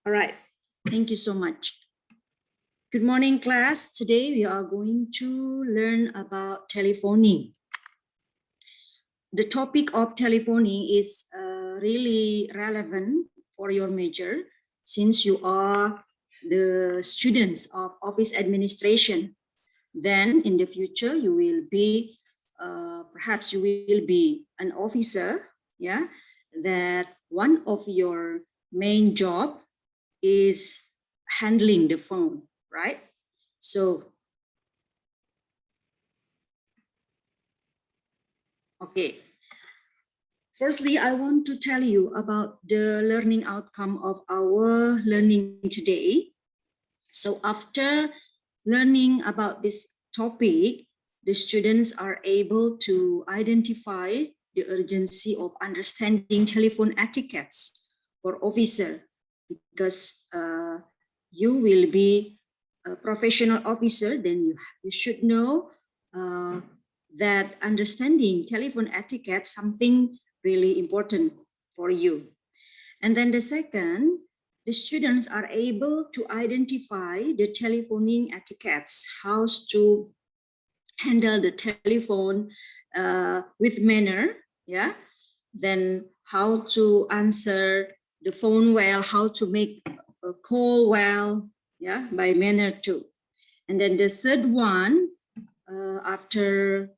All right, thank you so much. Good morning, class. Today we are going to learn about telephoning. The topic of telephoning is really relevant for your major since you are the students of office administration. Then in the future, you will be, perhaps you will be an officer, yeah, that one of your main job is handling the phone, right? So, okay. Firstly, I want to tell you about the learning outcome of our learning today. So after learning about this topic, the students are able to identify the urgency of understanding telephone etiquettes for officer, because you will be a professional officer, then you should know that understanding telephone etiquette something really important for you. And then the second, the students are able to identify the telephoning etiquettes, how to handle the telephone with manner, yeah. Then how to answer the phone well, how to make a call well, yeah, by manner too. And then the third one, after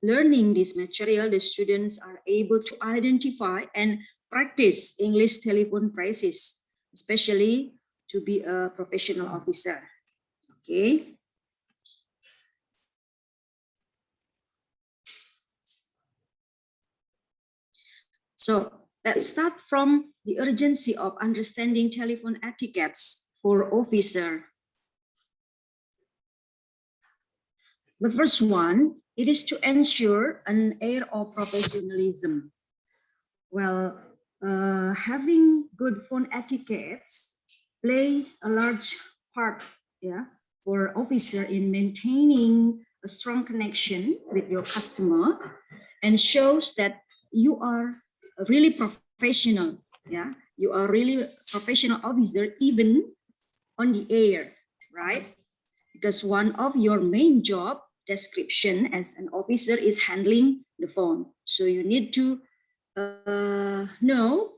learning this material, the students are able to identify and practice English telephone phrases, especially to be a professional officer. Okay. So let's start from the urgency of understanding telephone etiquettes for officer. The first one, it is to ensure an air of professionalism. Well, having good phone etiquettes plays a large part, yeah, for officer in maintaining a strong connection with your customer, and shows that you are really professional, yeah, you are really professional officer even on the air, right? Because one of your main job description as an officer is handling the phone, so you need to know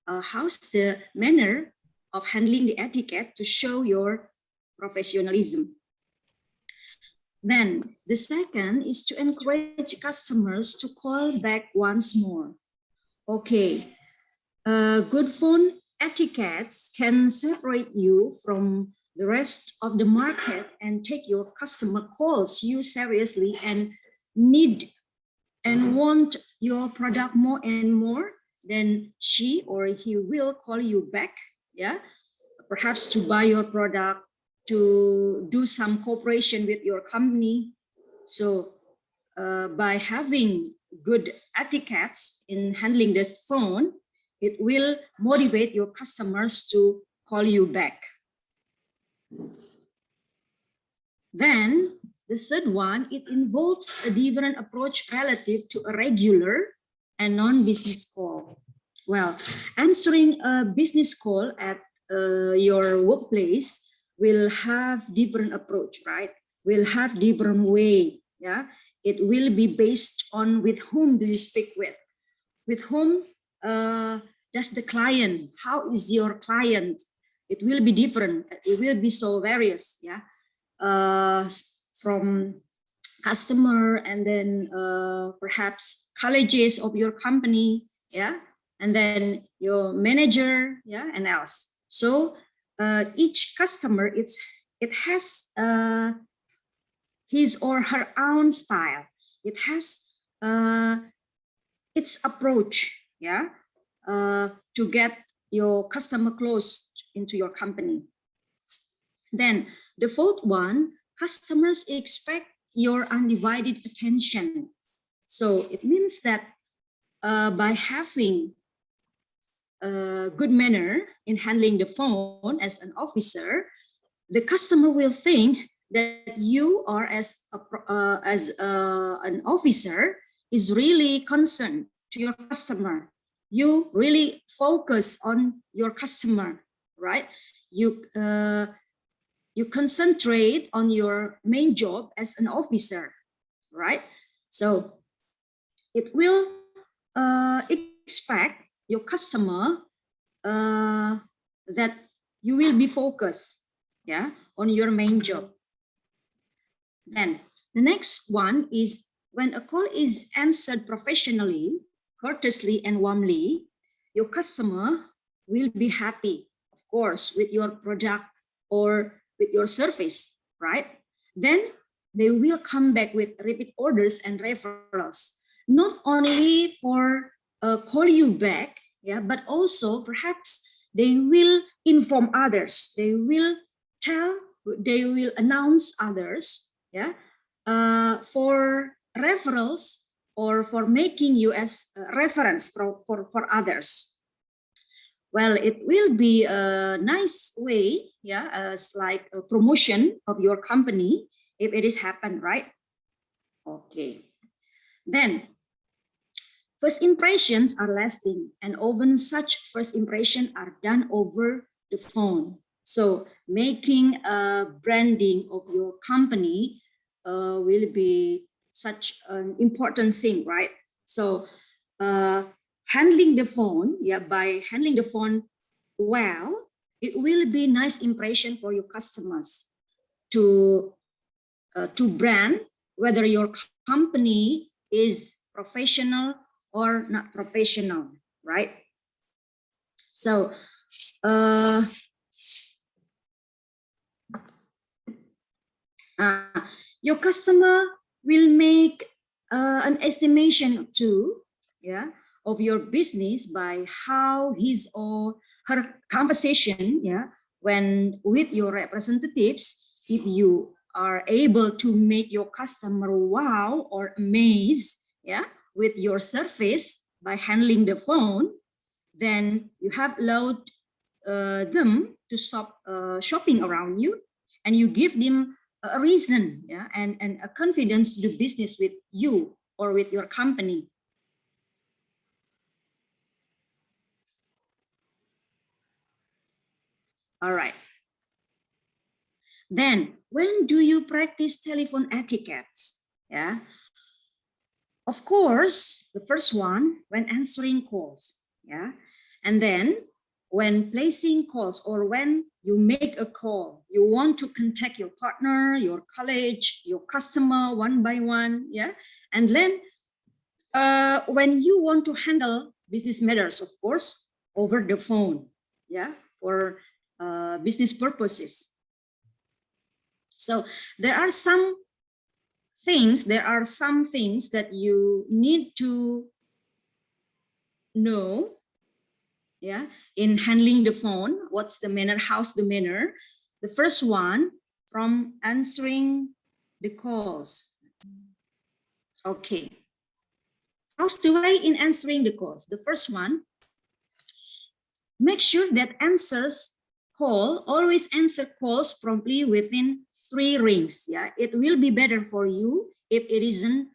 how's the manner of handling the etiquette to show your professionalism. Then the second is to encourage customers to call back once more. Okay, good phone etiquettes can separate you from the rest of the market and take your customer calls you seriously and need and want your product more and more, then she or he will call you back, yeah, perhaps to buy your product, to do some cooperation with your company. So by having good etiquettes in handling the phone, it will motivate your customers to call you back. Then the third one, it involves a different approach relative to a regular and non-business call. Well, answering a business call at your workplace will have different approach, right? Will have different way, yeah? It will be based on with whom do you speak with whom does the client, how is your client? It will be different, it will be so various, yeah? From customer, and then perhaps colleagues of your company, yeah, and then your manager, yeah, and else. So each customer, it has his or her own style. It has its approach, yeah, to get your customer close into your company. Then the fourth one, customers expect your undivided attention. So it means that by having a good manner in handling the phone as an officer, the customer will think that you are an officer is really concerned to your customer. You really focus on your customer. right? You concentrate on your main job as an officer, right? So it will expect your customer that you will be focused, yeah, on your main job. Then the next one is when a call is answered professionally, courteously, and warmly, your customer will be happy, of course, with your product or with your service, right? Then they will come back with repeat orders and referrals, not only for call you back, yeah, but also perhaps they will inform others. They will announce others, yeah, for referrals or for making you as a reference for others. Well, it will be a nice way, yeah, as like a promotion of your company if it is happen, right? Okay. Then first impressions are lasting, and often such first impressions are done over the phone. So making a branding of your company will be such an important thing, right? So handling the phone, yeah, by handling the phone well, it will be nice impression for your customers to brand whether your company is professional or not professional, right? So your customer will make an estimation too, yeah, of your business by how his or her conversation, yeah, when with your representatives. If you are able to make your customer wow or amaze, yeah, with your service by handling the phone, then you have allowed them to stop shopping around you, and you give them a reason, yeah, and a confidence to do business with you or with your company. All right. Then when do you practice telephone etiquettes? Yeah. Of course, the first one when answering calls. Yeah. And then when placing calls or when you make a call, you want to contact your partner, your college, your customer one by one. Yeah. And then when you want to handle business matters, of course, over the phone. Yeah. For business purposes. So there are some things that you need to know, yeah, in handling the phone. What's the manner? How's the manner? The first one, from answering the calls. Okay. How's the way in answering the calls? The first one, make sure that always answer calls promptly within 3 rings. Yeah, it will be better for you if it isn't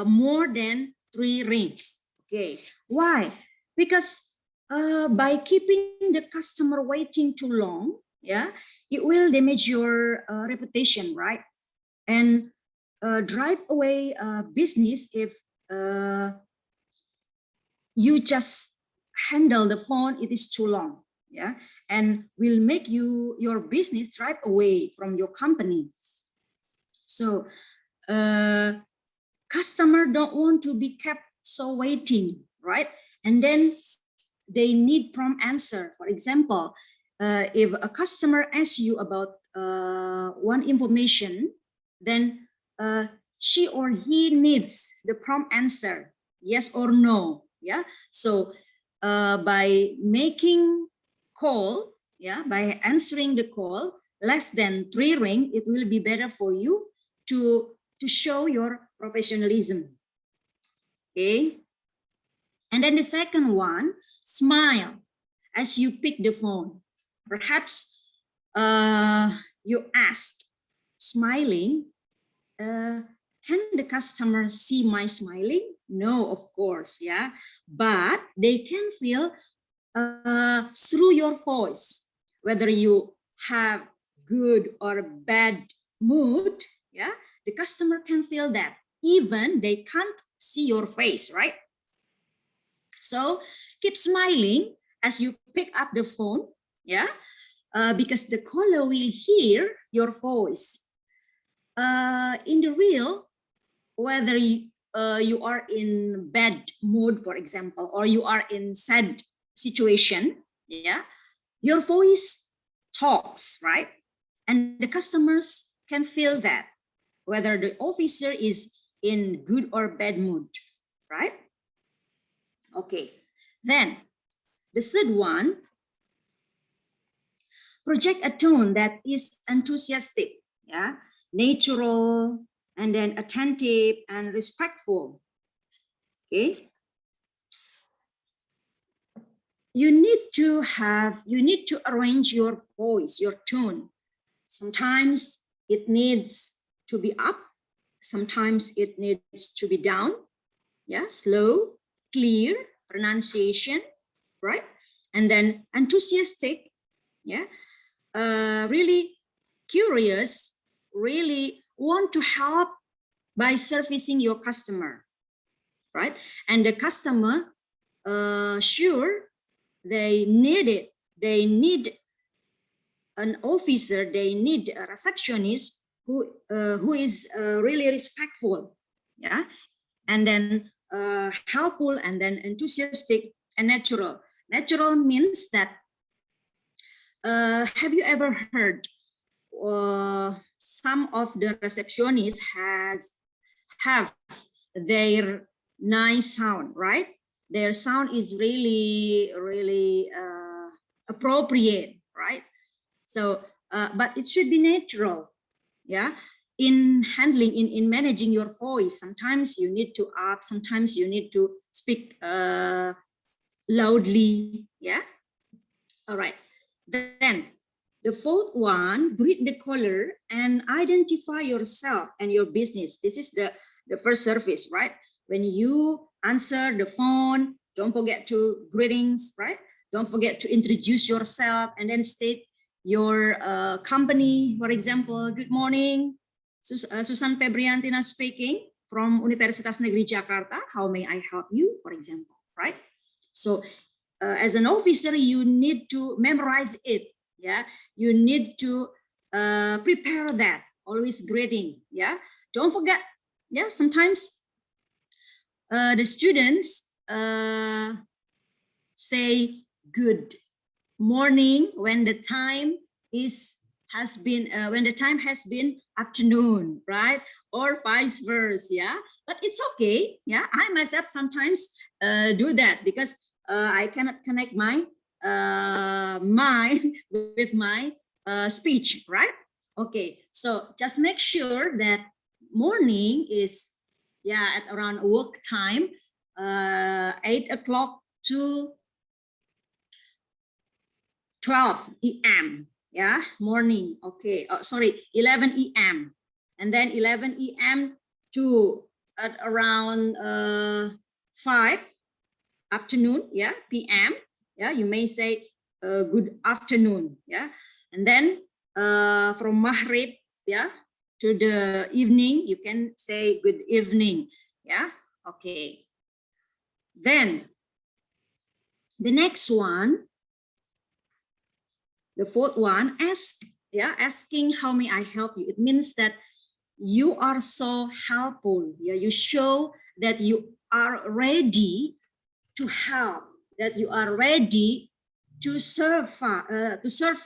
more than 3 rings. Okay, why? Because by keeping the customer waiting too long, yeah, it will damage your reputation, right? And drive away business if you just handle the phone, it is too long, yeah, and will make your business drive away from your company. So customer don't want to be kept so waiting, right? And then they need prompt answer. For example, if a customer asks you about one information, then she or he needs the prompt answer, yes or no. Yeah. So by making call, yeah, by answering the call less than 3 ring, it will be better for you to show your professionalism. Okay. And then the second one, smile as you pick the phone. Perhaps you ask, smiling, can the customer see my smiling? No, of course, yeah. But they can feel through your voice whether you have good or bad mood, yeah, the customer can feel that, even they can't see your face, right? So keep smiling as you pick up the phone, yeah, because the caller will hear your voice. In the real, whether you are in bad mood, for example, or you are in sad situation, yeah, your voice talks, right? And the customers can feel that, whether the officer is in good or bad mood, right? Okay. Then the third one, project a tone that is enthusiastic, yeah, natural, and then attentive and respectful. Okay. You need to arrange your voice, your tone. Sometimes it needs to be up, sometimes it needs to be down, yeah, slow, clear pronunciation, right? And then enthusiastic, yeah, really curious, really want to help by servicing your customer, right? And the customer, sure, they need it. They need an officer. They need a receptionist who is really respectful, yeah, and then helpful, and then enthusiastic and natural. Natural means that have you ever heard some of the receptionists have their nice sound, right? Their sound is really appropriate, right? So, but it should be natural, yeah. In handling, in managing your voice, sometimes you need to up, sometimes you need to speak loudly, yeah. All right. Then the fourth one, greet the caller and identify yourself and your business. This is the first service, right? When you answer the phone, don't forget to greetings, right? Don't forget to introduce yourself and then state your company. For example, good morning, Susan Febriantina speaking from Universitas Negeri Jakarta. How may I help you, for example, right? So as an officer, you need to memorize it. Yeah, you need to prepare that. Always greeting. Yeah, don't forget. Yeah, sometimes the students say good morning when the time has been afternoon, right? Or vice versa. Yeah, but it's okay. Yeah, I myself sometimes do that because I cannot connect my mind with my speech, right? Okay, so just make sure that morning is, yeah, at around work time, 8 o'clock to 12 a.m. Yeah, morning. Okay, sorry, 11 a.m. and then 11 a.m. to at around 5 afternoon, yeah, p.m. Yeah, you may say good afternoon, yeah, and then from Maghrib, yeah, to the evening, you can say good evening, yeah. Okay, then the next one, the fourth one, asking how may I help you. It means that you are so helpful. Yeah, you show that you are ready to help, that you are ready to serve, to serve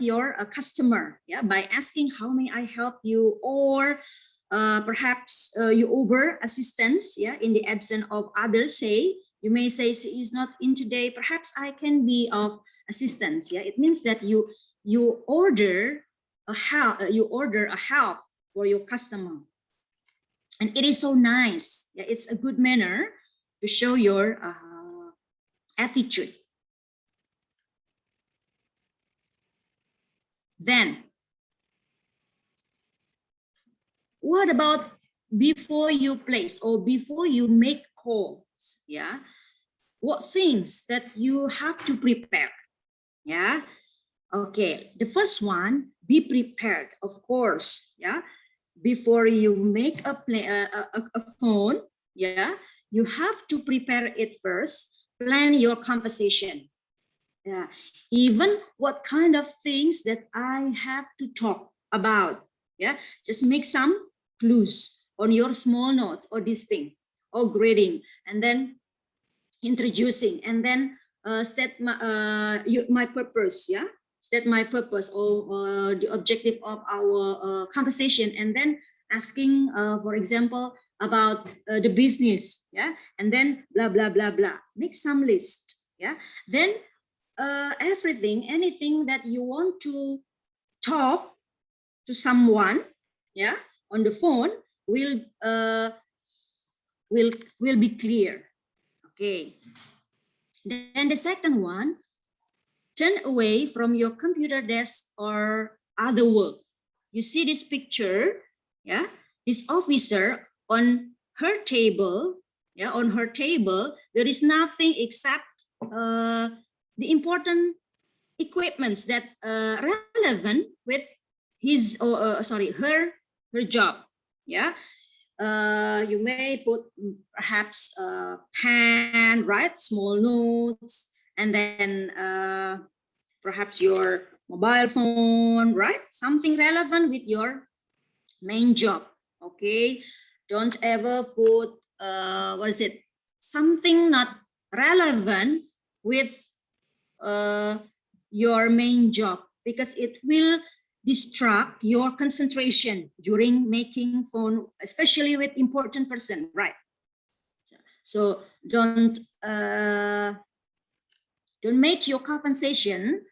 your customer. Yeah, by asking how may I help you, or perhaps you over assistance. Yeah, in the absence of others, say you may say she is not in today. Perhaps I can be of assistance. Yeah, it means that you order a help. You order a help for your customer, and it is so nice. Yeah, it's a good manner to show your attitude. Then, what about before you place or before you make calls? Yeah, what things that you have to prepare? Yeah. Okay. The first one, be prepared, of course. Yeah. Before you make a phone, yeah, you have to prepare it first. Plan your conversation. Yeah. Even what kind of things that I have to talk about. Yeah. Just make some clues on your small notes or this thing or grading, and then introducing, and then state my purpose. Yeah. State my purpose or the objective of our conversation, and then asking, for example, about the business. Yeah. And then blah, blah, blah, blah. Make some list. Yeah. Then everything, anything that you want to talk to someone, yeah, on the phone will will be clear. Okay. Then the second one, turn away from your computer desk or other work. You see this picture, yeah? This officer on her table, yeah, on her table, there is nothing except the important equipments that relevant with his or her job. Yeah. You may put perhaps pen, right, small notes, and then perhaps your mobile phone, right, something relevant with your main job. Okay, don't ever put what is it, something not relevant with uh, your main job, because it will distract your concentration during making phone, especially with important person, right? So don't make your conversation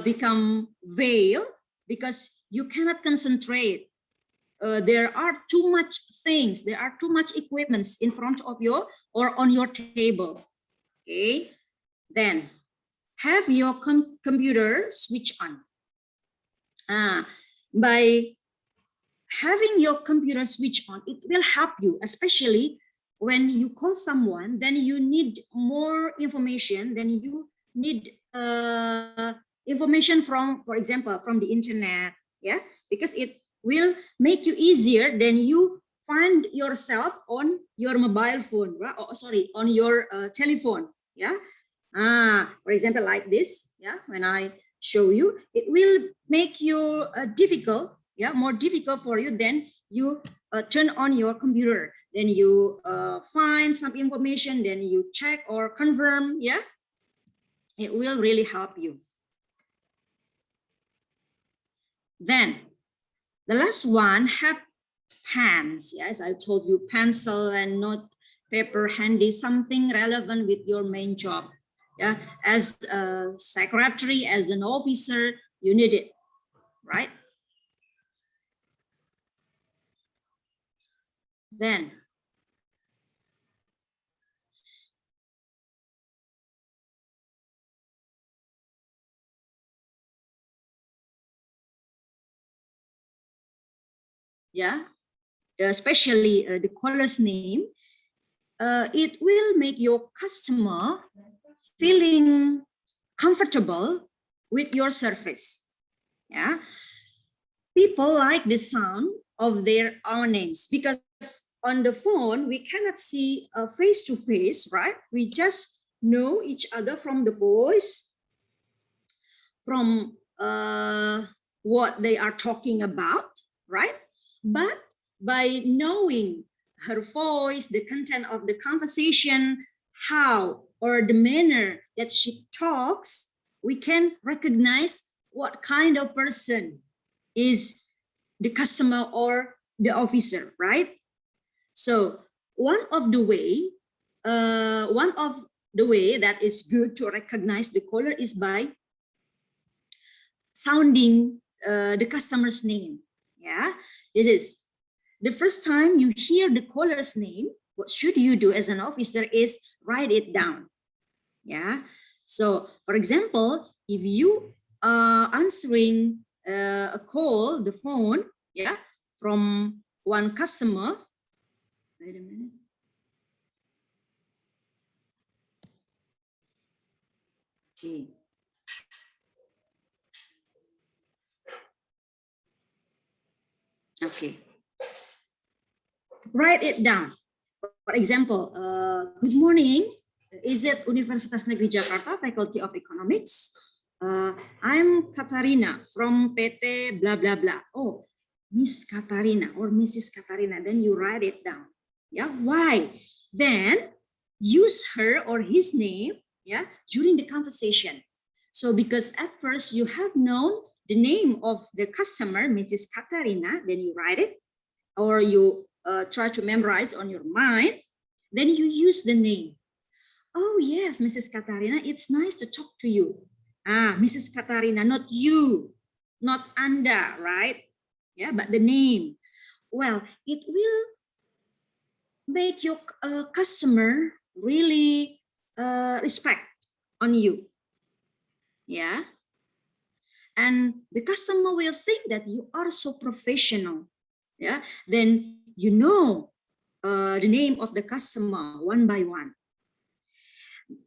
become veil, because you cannot concentrate. There are too much things, there are too much equipments in front of your or on your table. Okay, then have your computer switch on. By having your computer switch on, it will help you, especially when you call someone, then you need more information, then you need information from, for example, from the internet. Yeah, because it will make you easier than you find yourself on your mobile phone, right? Oh, sorry, on your telephone. Yeah. For example, like this. Yeah, when I show you, it will make you difficult, yeah, more difficult for you. Then you turn on your computer, then you find some information, then you check or confirm. Yeah, it will really help you. Then the last one, have pens. Yes, I told you, pencil and note paper handy, something relevant with your main job. Yeah, as a secretary, as an officer, you need it, right? Then, yeah, especially the caller's name, it will make your customer feeling comfortable with your service. Yeah, people like the sound of their own names, because on the phone we cannot see face to face, right? We just know each other from the voice, from what they are talking about, right? But by knowing her voice, the content of the conversation, how or the manner that she talks, we can recognize what kind of person is the customer or the officer, right? So one of the way that is good to recognize the caller is by sounding the customer's name. Yeah, this is the first time you hear the caller's name. What should you do as an officer is write it down. Yeah. So, for example, if you are answering a call, the phone, yeah, from one customer. Wait a minute. Okay. Okay. Write it down. For example, good morning. Is it Universitas Negeri Jakarta, Faculty of Economics? I'm Katarina from PT blah, blah, blah. Oh, Miss Katarina or Mrs. Katarina. Then you write it down. Yeah, why? Then use her or his name, yeah, during the conversation. So because at first you have known the name of the customer, Mrs. Katarina, then you write it, or you try to memorize on your mind, then you use the name. Oh yes, Mrs. Katarina, it's nice to talk to you. Mrs. Katarina, not you, not Anda, right? Yeah, but the name. Well, it will make your customer really respect on you. Yeah. And the customer will think that you are so professional. Yeah. Then you know the name of the customer one by one.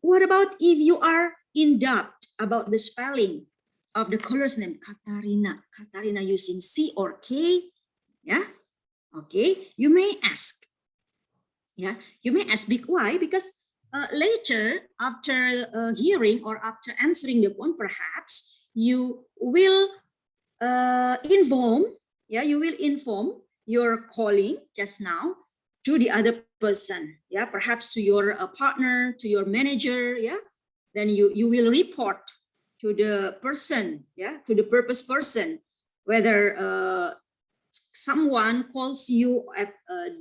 What about if you are in doubt about the spelling of the caller's name, Katarina? Katarina using C or K? Yeah. Okay. You may ask. Yeah. You may ask why? Because later, after hearing or after answering the phone, perhaps you will inform. Yeah. You will inform your calling just now to the other person. Yeah. Perhaps to your partner, to your manager. Yeah. Then you will report to the person, yeah, to the purpose person, whether someone calls you at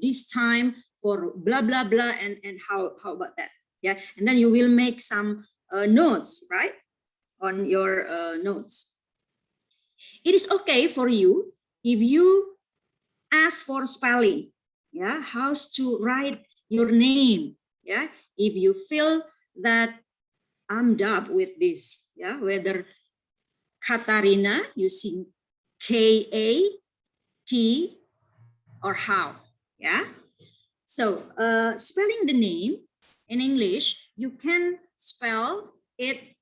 this time for blah blah blah, and how about that? Yeah, and then you will make some notes, right, on your notes. It is okay for you if you ask for spelling, yeah, how to write your name, yeah, if you feel that I'm done with this, yeah, whether Katarina using K-A-T or how, yeah. So spelling the name in English, you can spell it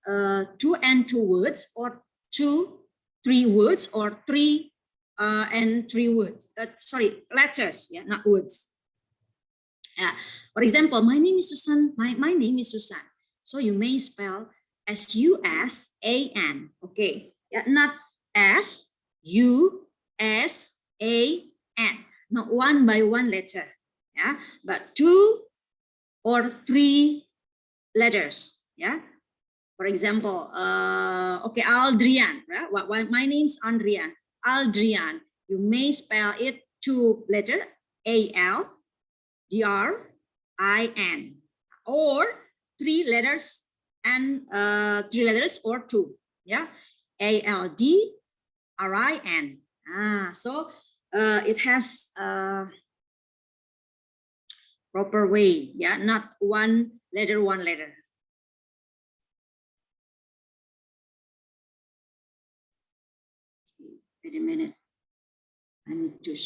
two and two words, or two, three words, or three and three words. Sorry, letters, yeah, not words. For example, my name is Susan. My name is Susan. So you may spell S-U-S-A-N. Okay, yeah, not S-U-S-A-N. Not one by one letter. Yeah, but two or three letters. Yeah. For example, okay, Aldrian. Right? My name's Andrian. Aldrian. You may spell it two letter, A-L-D-R-I-N, or three letters and three letters or two. Yeah, A-L-D-R-I-N. So it has proper way. Yeah, not one letter, one letter. Wait a minute. I need to.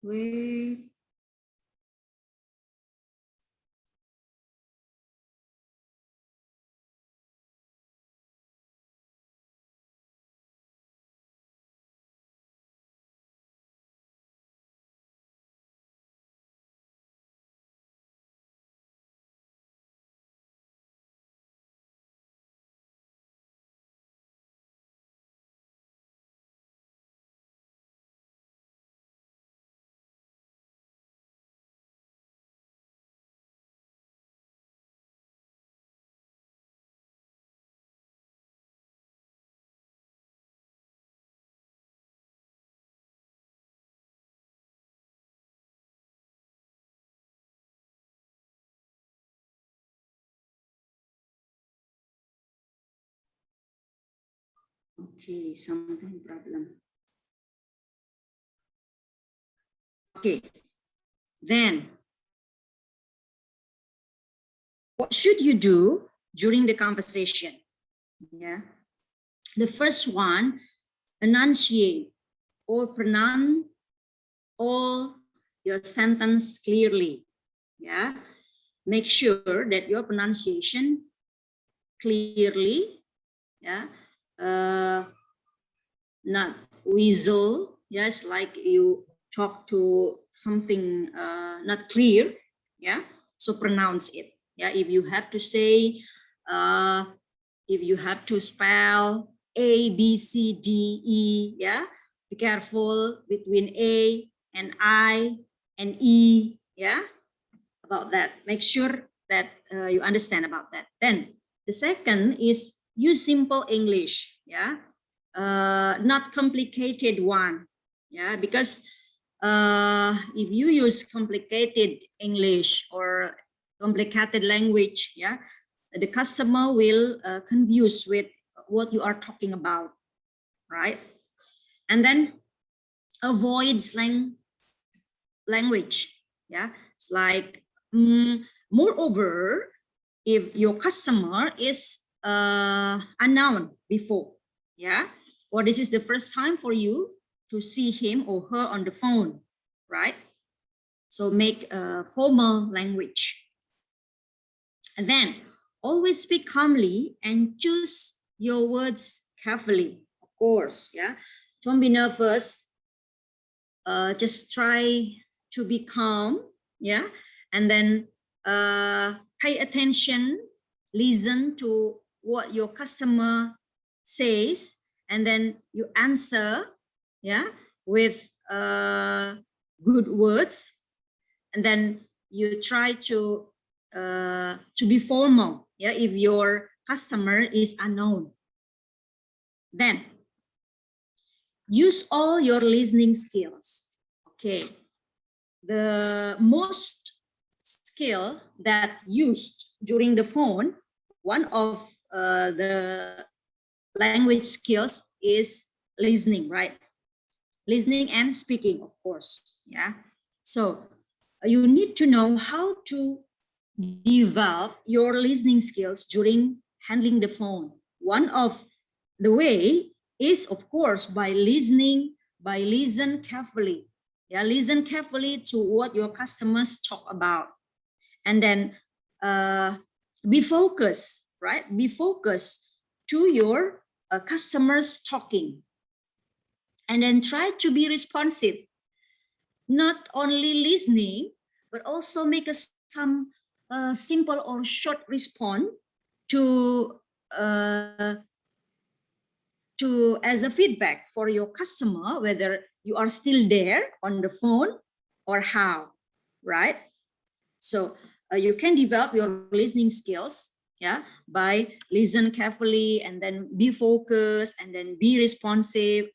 Wait. Okay, something problem. Okay, then what should you do during the conversation? Yeah, the first one, enunciate or pronounce all your sentence clearly. Yeah, make sure that your pronunciation clearly. Yeah, not weasel. Yes, like you talk to something not clear. Yeah, so pronounce it. Yeah, if you have to say, if you have to spell A, B, C, D, E, yeah, be careful between A and I and E, yeah, about that. Make sure that you understand about that. Then the second is use simple English, yeah, not complicated one, yeah, because if you use complicated English or complicated language, yeah, the customer will confuse with what you are talking about, right? And then avoid slang language, yeah. It's like, moreover, if your customer is unknown before, yeah, or this is the first time for you to see him or her on the phone, right? So make a formal language. And then always speak calmly and choose your words carefully, of course, yeah. Don't be nervous. Just try to be calm, yeah, and then pay attention, listen to what your customer says, and then you answer, yeah, with good words, and then you try to be formal, yeah, if your customer is unknown. Then use all your listening skills. Okay, the most skill that used during the phone, one of the language skills is listening, right? Listening and speaking, of course, yeah. So you need to know how to develop your listening skills during handling the phone. One of the way is, of course, by listen carefully. Yeah, listen carefully to what your customers talk about, and then be focused, right? Be focused to your customers talking, and then try to be responsive. Not only listening, but also make some simple or short response to uh, as a feedback for your customer, whether you are still there on the phone or how, right? So you can develop your listening skills, yeah, by listen carefully and then be focused and then be responsive,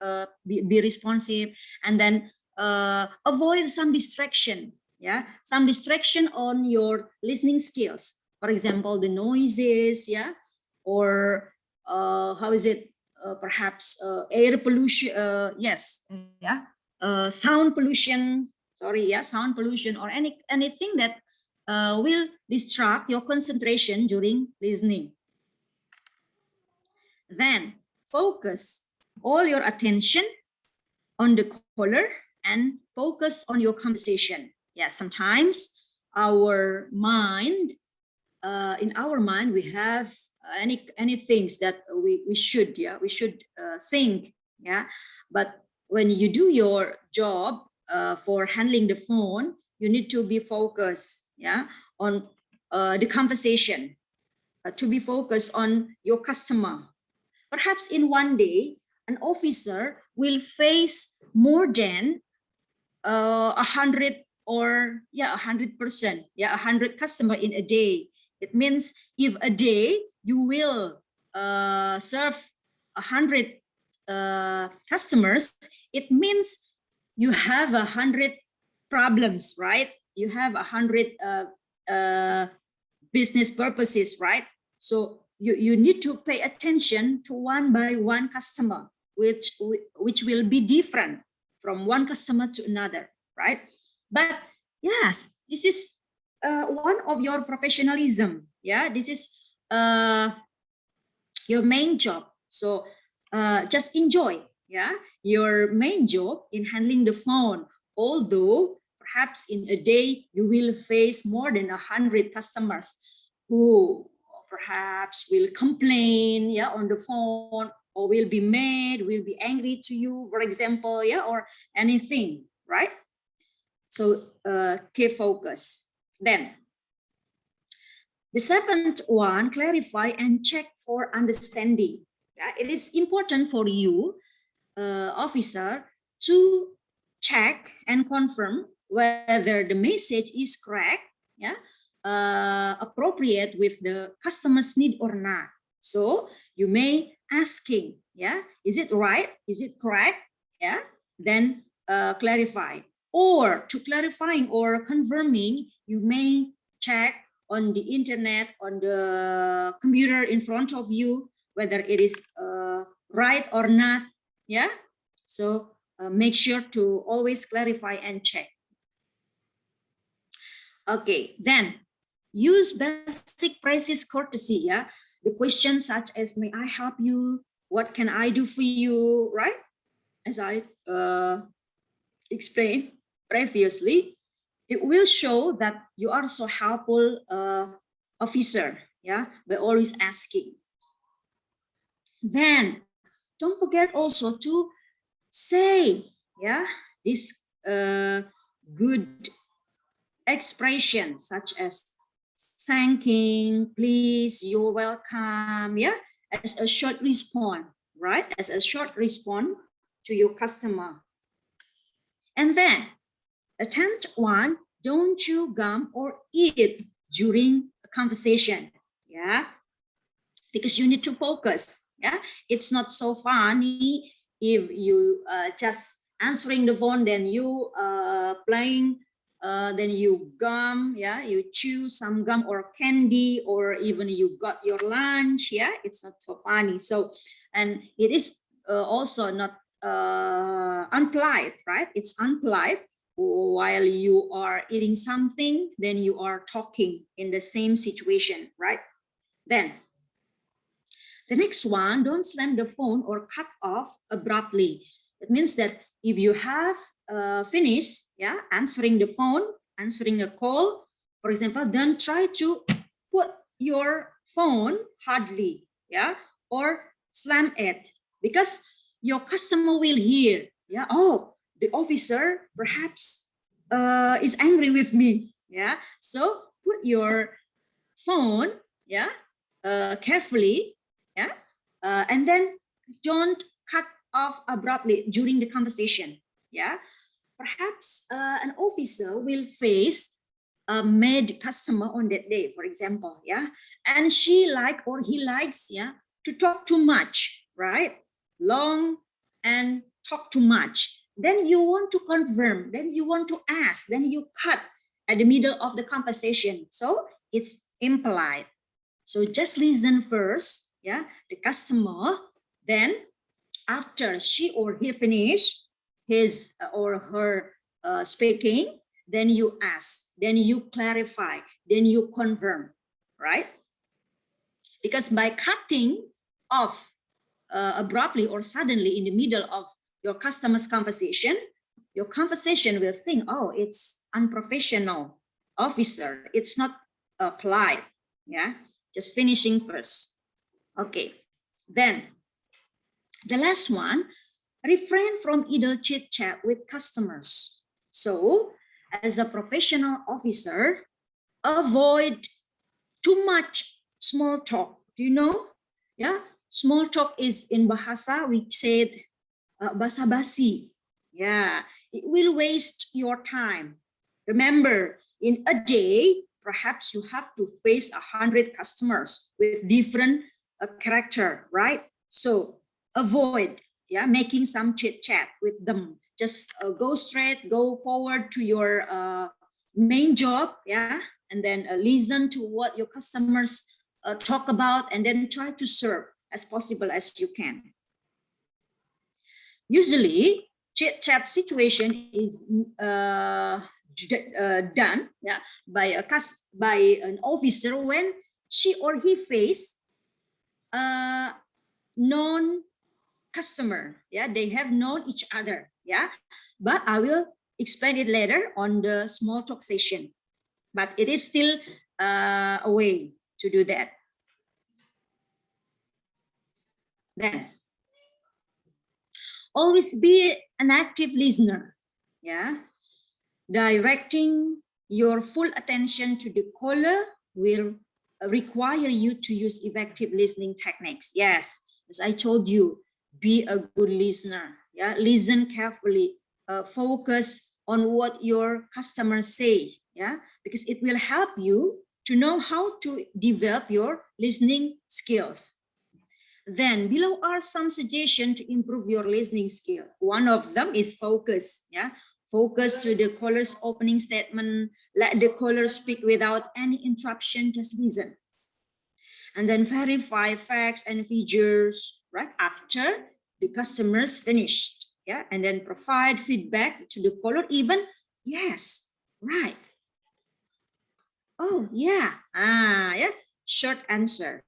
be responsive, and then avoid some distraction, yeah, some distraction on your listening skills. For example, the noises, yeah, or how is it? Perhaps air pollution, yes, yeah, sound pollution. Sorry, yeah, sound pollution or anything that will distract your concentration during listening. Then focus all your attention on the caller and focus on your conversation. Yeah, sometimes our mind, in our mind, we have any things that we should, yeah, we should think, yeah. But when you do your job for handling the phone, you need to be focused, yeah, on the conversation, to be focused on your customer. Perhaps in one day, an officer will face more than 100, or yeah, 100%, yeah, 100 customer in a day. It means if a day you will serve 100 customers, it means you have 100 problems, right? You have 100 business purposes, right? So you need to pay attention to one by one customer, which will be different from one customer to another, right? But yes, this is one of your professionalism. Yeah, this is your main job. So just enjoy. yeah, your main job in handling the phone, although perhaps in a day you will face more than 100 customers who perhaps will complain, yeah, on the phone, or will be mad, will be angry to you, for example, yeah, or anything, right? So keep focus. Then the seventh one, clarify and check for understanding. Yeah, it is important for you, officer, to check and confirm whether the message is correct, yeah, appropriate with the customer's need or not. So you may asking, yeah, is it right? Is it correct? Yeah, then clarify. Or to clarifying or confirming, you may check on the internet, on the computer in front of you, whether it is right or not. Yeah, so make sure to always clarify and check. Okay, then use basic praises courtesy. Yeah, the questions such as, may I help you? What can I do for you? Right, as I explained previously, it will show that you are so helpful officer, yeah, by always asking. Then don't forget also to say, yeah, this good expression such as thanking, please, you're welcome, yeah, as a short response, right? As a short response to your customer. And then the 10th one, don't chew gum or eat during a conversation, yeah, because you need to focus, yeah. It's not so funny if you just answering the phone, then you playing, then you gum, yeah, you chew some gum or candy, or even you got your lunch, yeah, it's not so funny. So, and it is also not unpolite, right? It's unpolite while you are eating something, then you are talking in the same situation, right? Then the next one, don't slam the phone or cut off abruptly. It means that if you have finished, yeah, answering the phone, answering a call, for example, then try to put your phone hardly, yeah, or slam it, because your customer will hear, yeah, oh, the officer perhaps is angry with me, yeah. So put your phone, yeah, carefully, yeah, and then don't cut off abruptly during the conversation, yeah. Perhaps an officer will face a mad customer on that day, for example, yeah, and she like or he likes, yeah, to talk too much, right, long and talk too much. Then you want to confirm, then you want to ask, then you cut at the middle of the conversation, so it's impolite. So just listen first, yeah, the customer. Then after she or he finish his or her speaking, then you ask, then you clarify, then you confirm, right? Because by cutting off abruptly or suddenly in the middle of your customer's conversation, your conversation will think, oh, it's unprofessional, officer, it's not polite, yeah. Just finishing first. Okay, then the last one, refrain from idle chit chat with customers. So as a professional officer, avoid too much small talk. Do you know? Yeah, small talk is in Bahasa, we said basa-basi. Yeah, it will waste your time. Remember, in a day, perhaps you have to face 100 customers with different character, right? So avoid, yeah, making some chit chat with them. Just go straight, go forward to your main job, yeah, and then listen to what your customers talk about, and then try to serve as possible as you can. Usually, chit chat situation is done, yeah, by an officer when she or he face non customer. Yeah, they have known each other. Yeah, but I will explain it later on the small talk session. But it is still a way to do that. Then always be an active listener. Yeah, directing your full attention to the caller will require you to use effective listening techniques. Yes, as I told you, be a good listener. Yeah, listen carefully. Focus on what your customers say. Yeah, because it will help you to know how to develop your listening skills. Then below are some suggestions to improve your listening skill. One of them is focus. Yeah, focus to the caller's opening statement. Let the caller speak without any interruption. Just listen, and then verify facts and figures right after the customer's finished. Yeah, and then provide feedback to the caller. Even yes, right. Oh yeah, yeah. Short answer.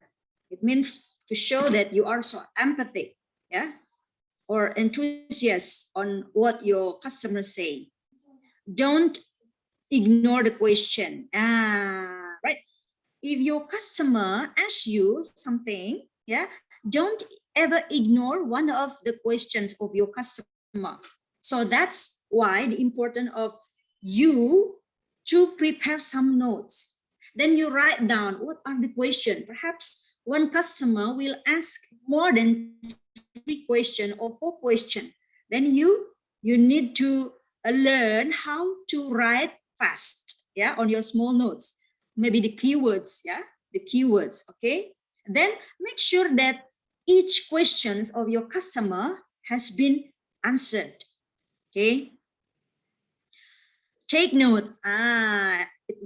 It means to show that you are so empathic, yeah, or enthusiast on what your customers say. Don't ignore the question. Right. If your customer asks you something, yeah, don't ever ignore one of the questions of your customer. So that's why the importance of you to prepare some notes. Then you write down what are the questions. Perhaps one customer will ask more than 3 questions or 4 questions. Then you need to learn how to write fast, yeah, on your small notes. Maybe the keywords, yeah, the keywords, okay. Then make sure that each questions of your customer has been answered, okay. Take notes,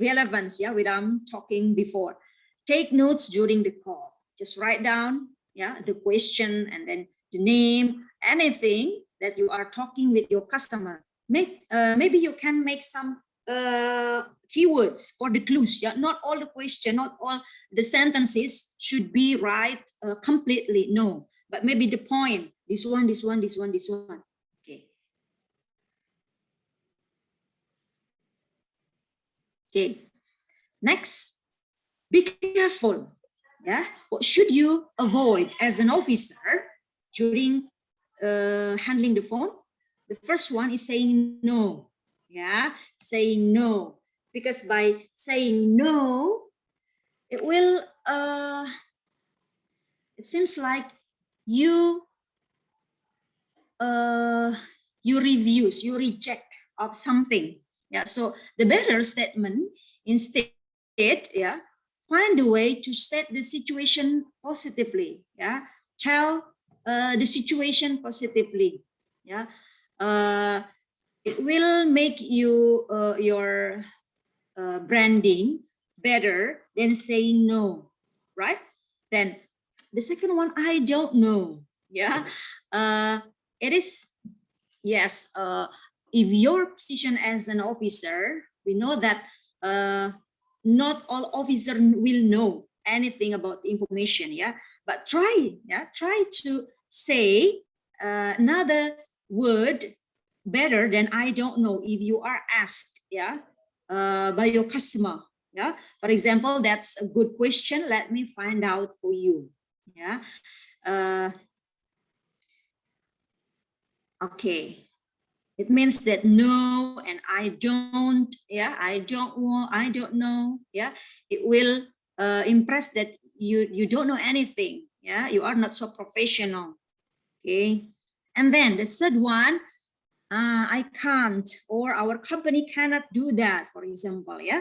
relevance, yeah, what I'm talking before. Take notes during the call. Just write down, yeah, the question and then the name, anything that you are talking with your customer. Maybe you can make some keywords or the clues. Yeah, not all the question, not all the sentences should be right completely. No, but maybe the point. This one, this one, this one, this one. Okay. Okay. Next, be careful. Yeah, what should you avoid as an officer during handling the phone? The first one is saying no. Yeah, saying no, because by saying no, it will. It seems like you you refuse, you reject of something. Yeah, so the better statement instead, yeah, find a way to state the situation positively. Yeah, tell the situation positively. Yeah, it will make you your branding better than saying no, right? Then the second one, I don't know. Yeah, it is yes. If your position as an officer, we know that not all officers will know anything about the information. Yeah, but try to say another word better than I don't know if you are asked. Yeah, by your customer. Yeah, for example, that's a good question. Let me find out for you. Yeah. Okay. It means that no and I don't. Yeah, I don't want. I don't know. Yeah, it will impress that you don't know anything. Yeah, you are not so professional. Okay. And then the third one, I can't, or our company cannot do that, for example. Yeah,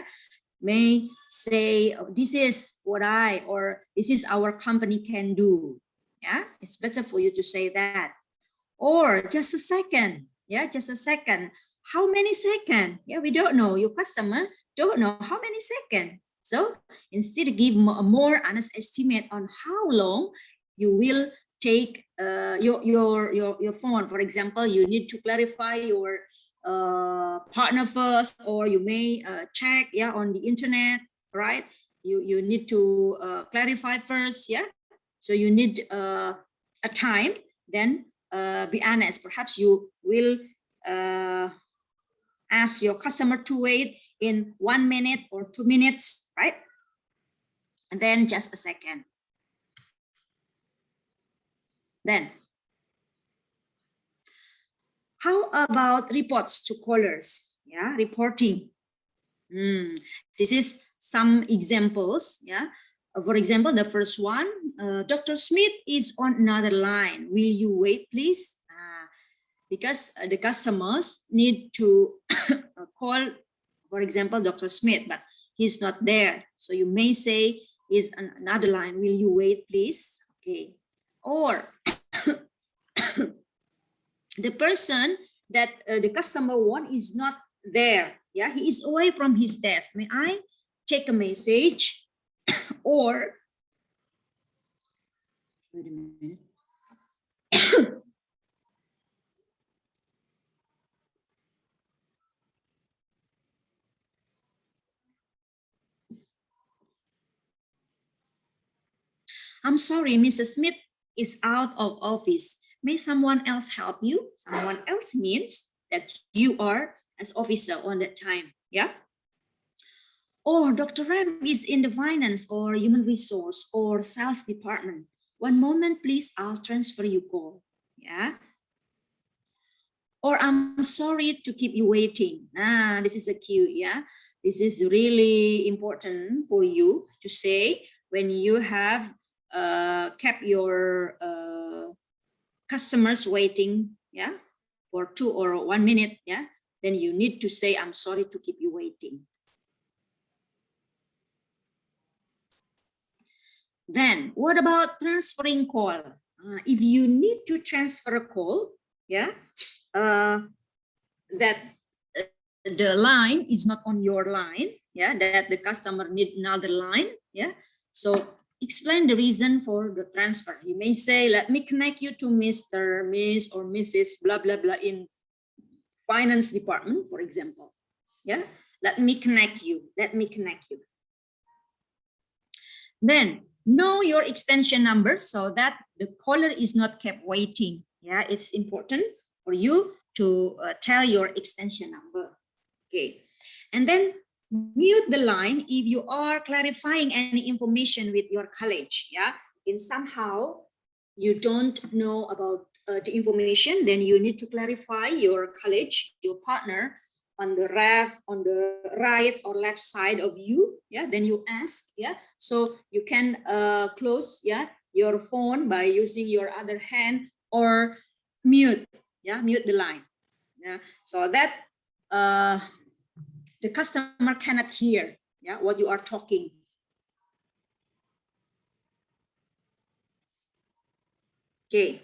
may say, oh, this is what or this is our company can do. Yeah, it's better for you to say that. Or just a second. Yeah, just a second. How many seconds? Yeah, we don't know. Your customer don't know how many seconds. So instead, give a more honest estimate on how long you will take your phone. For example, you need to clarify your partner first, or you may check on the internet, right? You need to clarify first. Yeah, so you need a time then be honest. Perhaps you will ask your customer to wait in 1 minute or 2 minutes, right? And then just a second. Then, how about reports to callers? Yeah, reporting. This is some examples. Yeah, for example, the first one, Dr. Smith is on another line. Will you wait, please? Because the customers need to call, for example, Dr. Smith, but he's not there. So you may say, is another line. Will you wait, please? Okay. Or the person that the customer want is not there. Yeah, he is away from his desk. May I check a message? Or, wait a minute. I'm sorry, Mrs. Smith is out of office. May someone else help you? Someone else means that you are as officer on that time. Yeah. Or Dr. Ram is in the finance or human resource or sales department. One moment, please. I'll transfer you call. Yeah. Or I'm sorry to keep you waiting. This is a cue. Yeah. This is really important for you to say when you have kept your customers waiting, yeah, for 2 or 1 minute, yeah, then you need to say, I'm sorry to keep you waiting. Then what about transferring call? If you need to transfer a call, yeah, that the line is not on your line, yeah, that the customer need another line, yeah. So explain the reason for the transfer. You may say, let me connect you to Mr., Miss, or Mrs. blah, blah, blah in finance department, for example. Yeah, let me connect you. Let me connect you. Then know your extension number so that the caller is not kept waiting. Yeah, it's important for you to tell your extension number. Okay, and then mute the line if you are clarifying any information with your colleague. Yeah, in somehow you don't know about the information, then you need to clarify your colleague, your partner, on the right or left side of you. Yeah, then you ask. Yeah, so you can close, yeah, your phone by using your other hand or mute. Yeah, mute the line. Yeah, so that the customer cannot hear, yeah, what you are talking. Okay.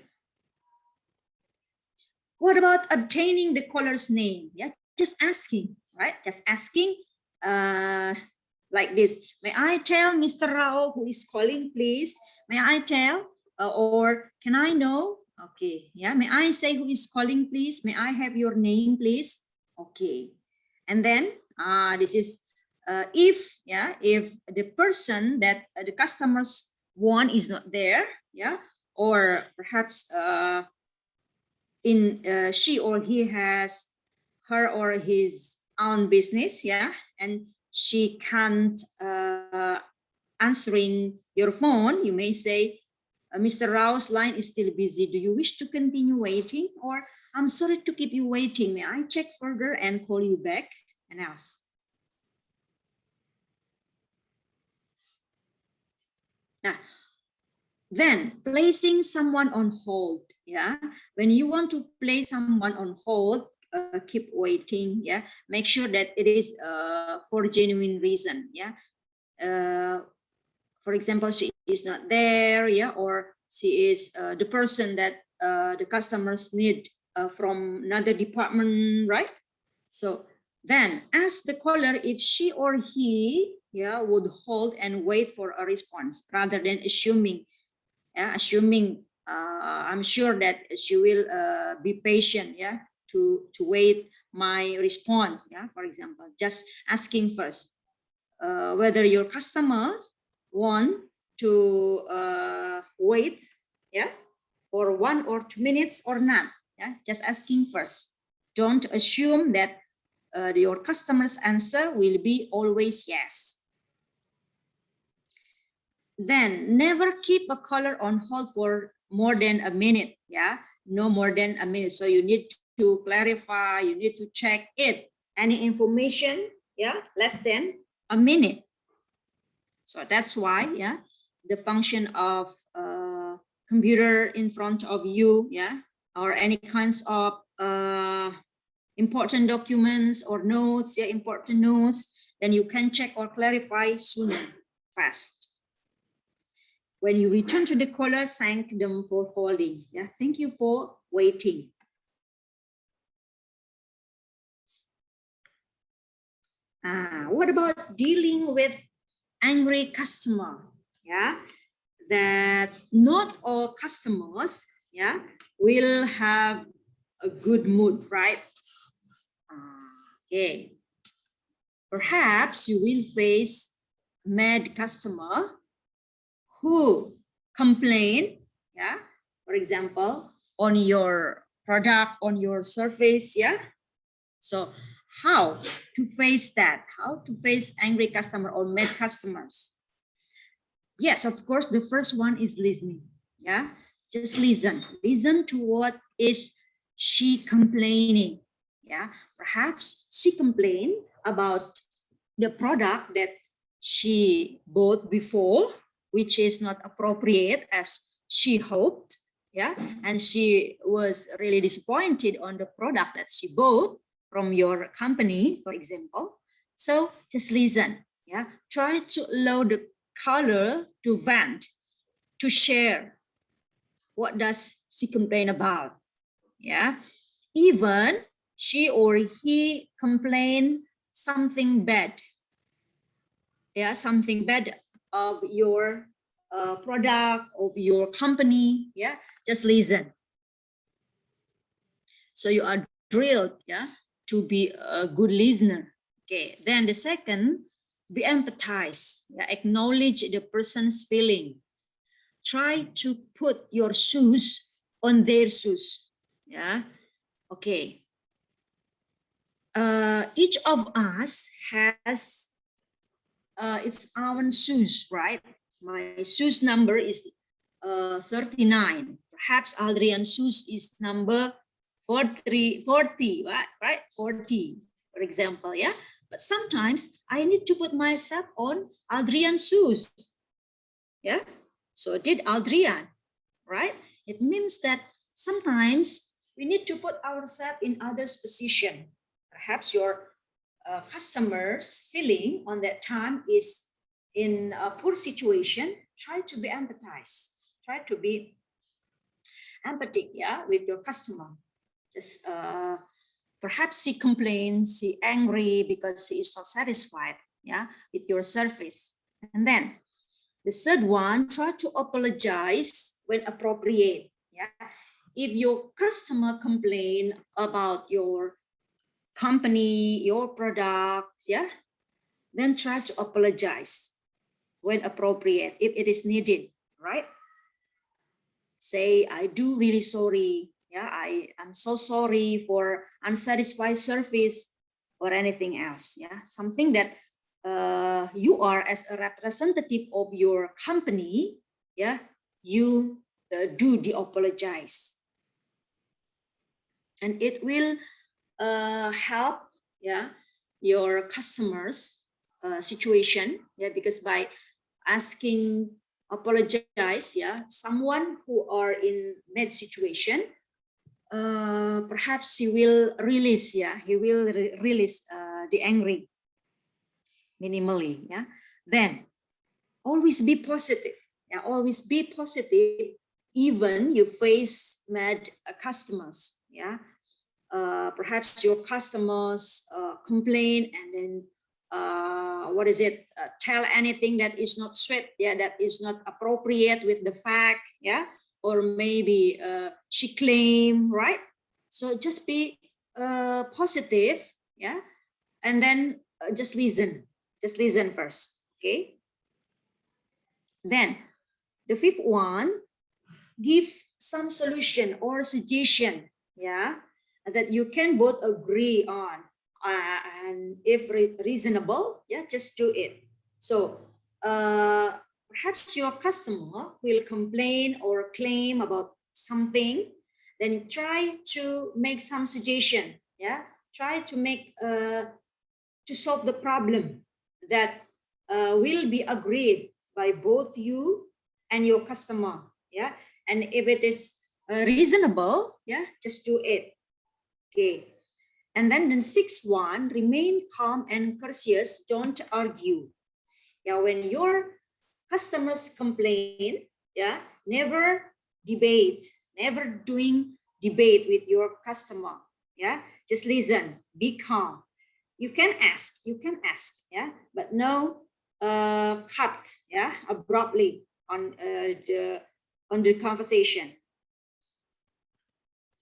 What about obtaining the caller's name? Yeah, just asking, right? Just asking like this. May I tell Mr. Rao who is calling, please? May I tell? Or can I know? Okay, yeah. May I say who is calling, please? May I have your name, please? Okay. And then this is if, yeah, if the person that the customers want is not there, yeah, or perhaps she or he has her or his own business, yeah, and she can't answering your phone, you may say, Mr. Rao's line is still busy. Do you wish to continue waiting? Or I'm sorry to keep you waiting. May I check further and call you back? And ask. Now, then placing someone on hold. Yeah, when you want to place someone on hold, keep waiting. Yeah, make sure that it is for genuine reason. Yeah, for example, she is not there. Yeah, or she is the person that the customers need from another department, right? So then ask the caller if she or he, yeah, would hold and wait for a response rather than assuming. Yeah, assuming I'm sure that she will be patient, yeah, to wait my response. Yeah, for example, just asking first whether your customers want to wait, yeah, for 1 or 2 minutes or not. Yeah, just asking first. Don't assume that your customer's answer will be always yes. Then never keep a caller on hold for more than a minute. Yeah, no more than a minute. So you need to clarify, you need to check it. Any information, yeah, less than a minute. So that's why, yeah, the function of computer in front of you, yeah, or any kinds of important documents or notes, yeah, important notes, then you can check or clarify sooner, fast. When you return to the caller, thank them for holding. Yeah, thank you for waiting. What about dealing with angry customer? Yeah, that not all customers, yeah, will have a good mood, right? Okay. Perhaps you will face mad customer who complain, yeah, for example, on your product, on your service, yeah. So how to face that? How to face angry customer or mad customers? Yes, of course, the first one is listening, yeah. Just listen to what is she complaining, yeah. Perhaps she complained about the product that she bought before, which is not appropriate as she hoped, yeah, and she was really disappointed on the product that she bought from your company, for example. So just listen, yeah. Try to allow the caller to vent, to share what does she complain about, yeah. Even she or he complain something bad, yeah, something bad of your product, of your company, yeah, just listen. So you are drilled, yeah, to be a good listener. Okay, then the second, be empathize, yeah, acknowledge the person's feeling. Try to put your shoes on their shoes, yeah. Okay, each of us has its own shoes, right? My shoes number is 39. Perhaps Adrian's shoes is number 40, right? 40, for example, yeah? But sometimes I need to put myself on Adrian's shoes, yeah? So did Adrian, right? It means that sometimes we need to put ourselves in others' position. Perhaps your customers feeling on that time is in a poor situation. Try to be empathized. Try to be empathic, yeah, with your customer. Just perhaps she complains, she angry because she is not satisfied, yeah, with your service. And then the third one, try to apologize when appropriate. Yeah, if your customer complain about your company, your products, yeah, then try to apologize when appropriate, if it is needed, right? Say, I do really sorry. Yeah, I'm so sorry for unsatisfied service or anything else. Yeah, something that you are as a representative of your company, yeah, you do the apologize. And it will help, yeah, your customers situation, yeah, because by asking apologize, yeah, someone who are in bad situation, perhaps he will release, yeah, he will release the angry minimally, yeah. Then always be positive, yeah, always be positive even you face mad customers, yeah. Perhaps your customers complain and then what is it, tell anything that is not sweet, yeah, that is not appropriate with the fact, yeah, or maybe she claim, right? So just be positive, yeah, and then just listen first, okay. Then the fifth one, give some solution or suggestion, yeah, that you can both agree on, and if reasonable, yeah, just do it. So perhaps your customer will complain or claim about something, then try to make some suggestion, yeah, try to make to solve the problem that will be agreed by both you and your customer, yeah. And if it is reasonable, yeah, just do it. Okay. And then the sixth one, remain calm and courteous, don't argue. Yeah, when your customers complain, yeah, never debate, never doing debate with your customer, yeah, just listen, be calm. You can ask, yeah, but no cut, yeah, abruptly on the conversation.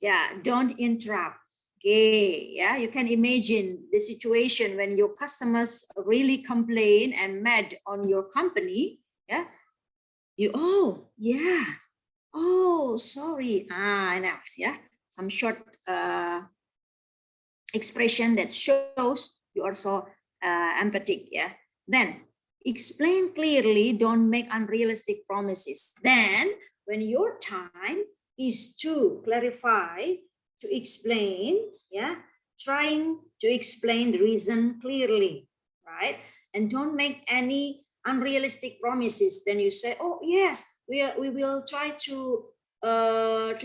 Yeah, don't interrupt. Okay, yeah, you can imagine the situation when your customers really complain and mad on your company. Yeah, you, oh yeah, oh sorry, and else, yeah, some short expression that shows you are so empathic, yeah. Then explain clearly, don't make unrealistic promises. Then when your time is to clarify, to explain, yeah, trying to explain the reason clearly, right? And don't make any unrealistic promises. Then you say, oh yes, we will try to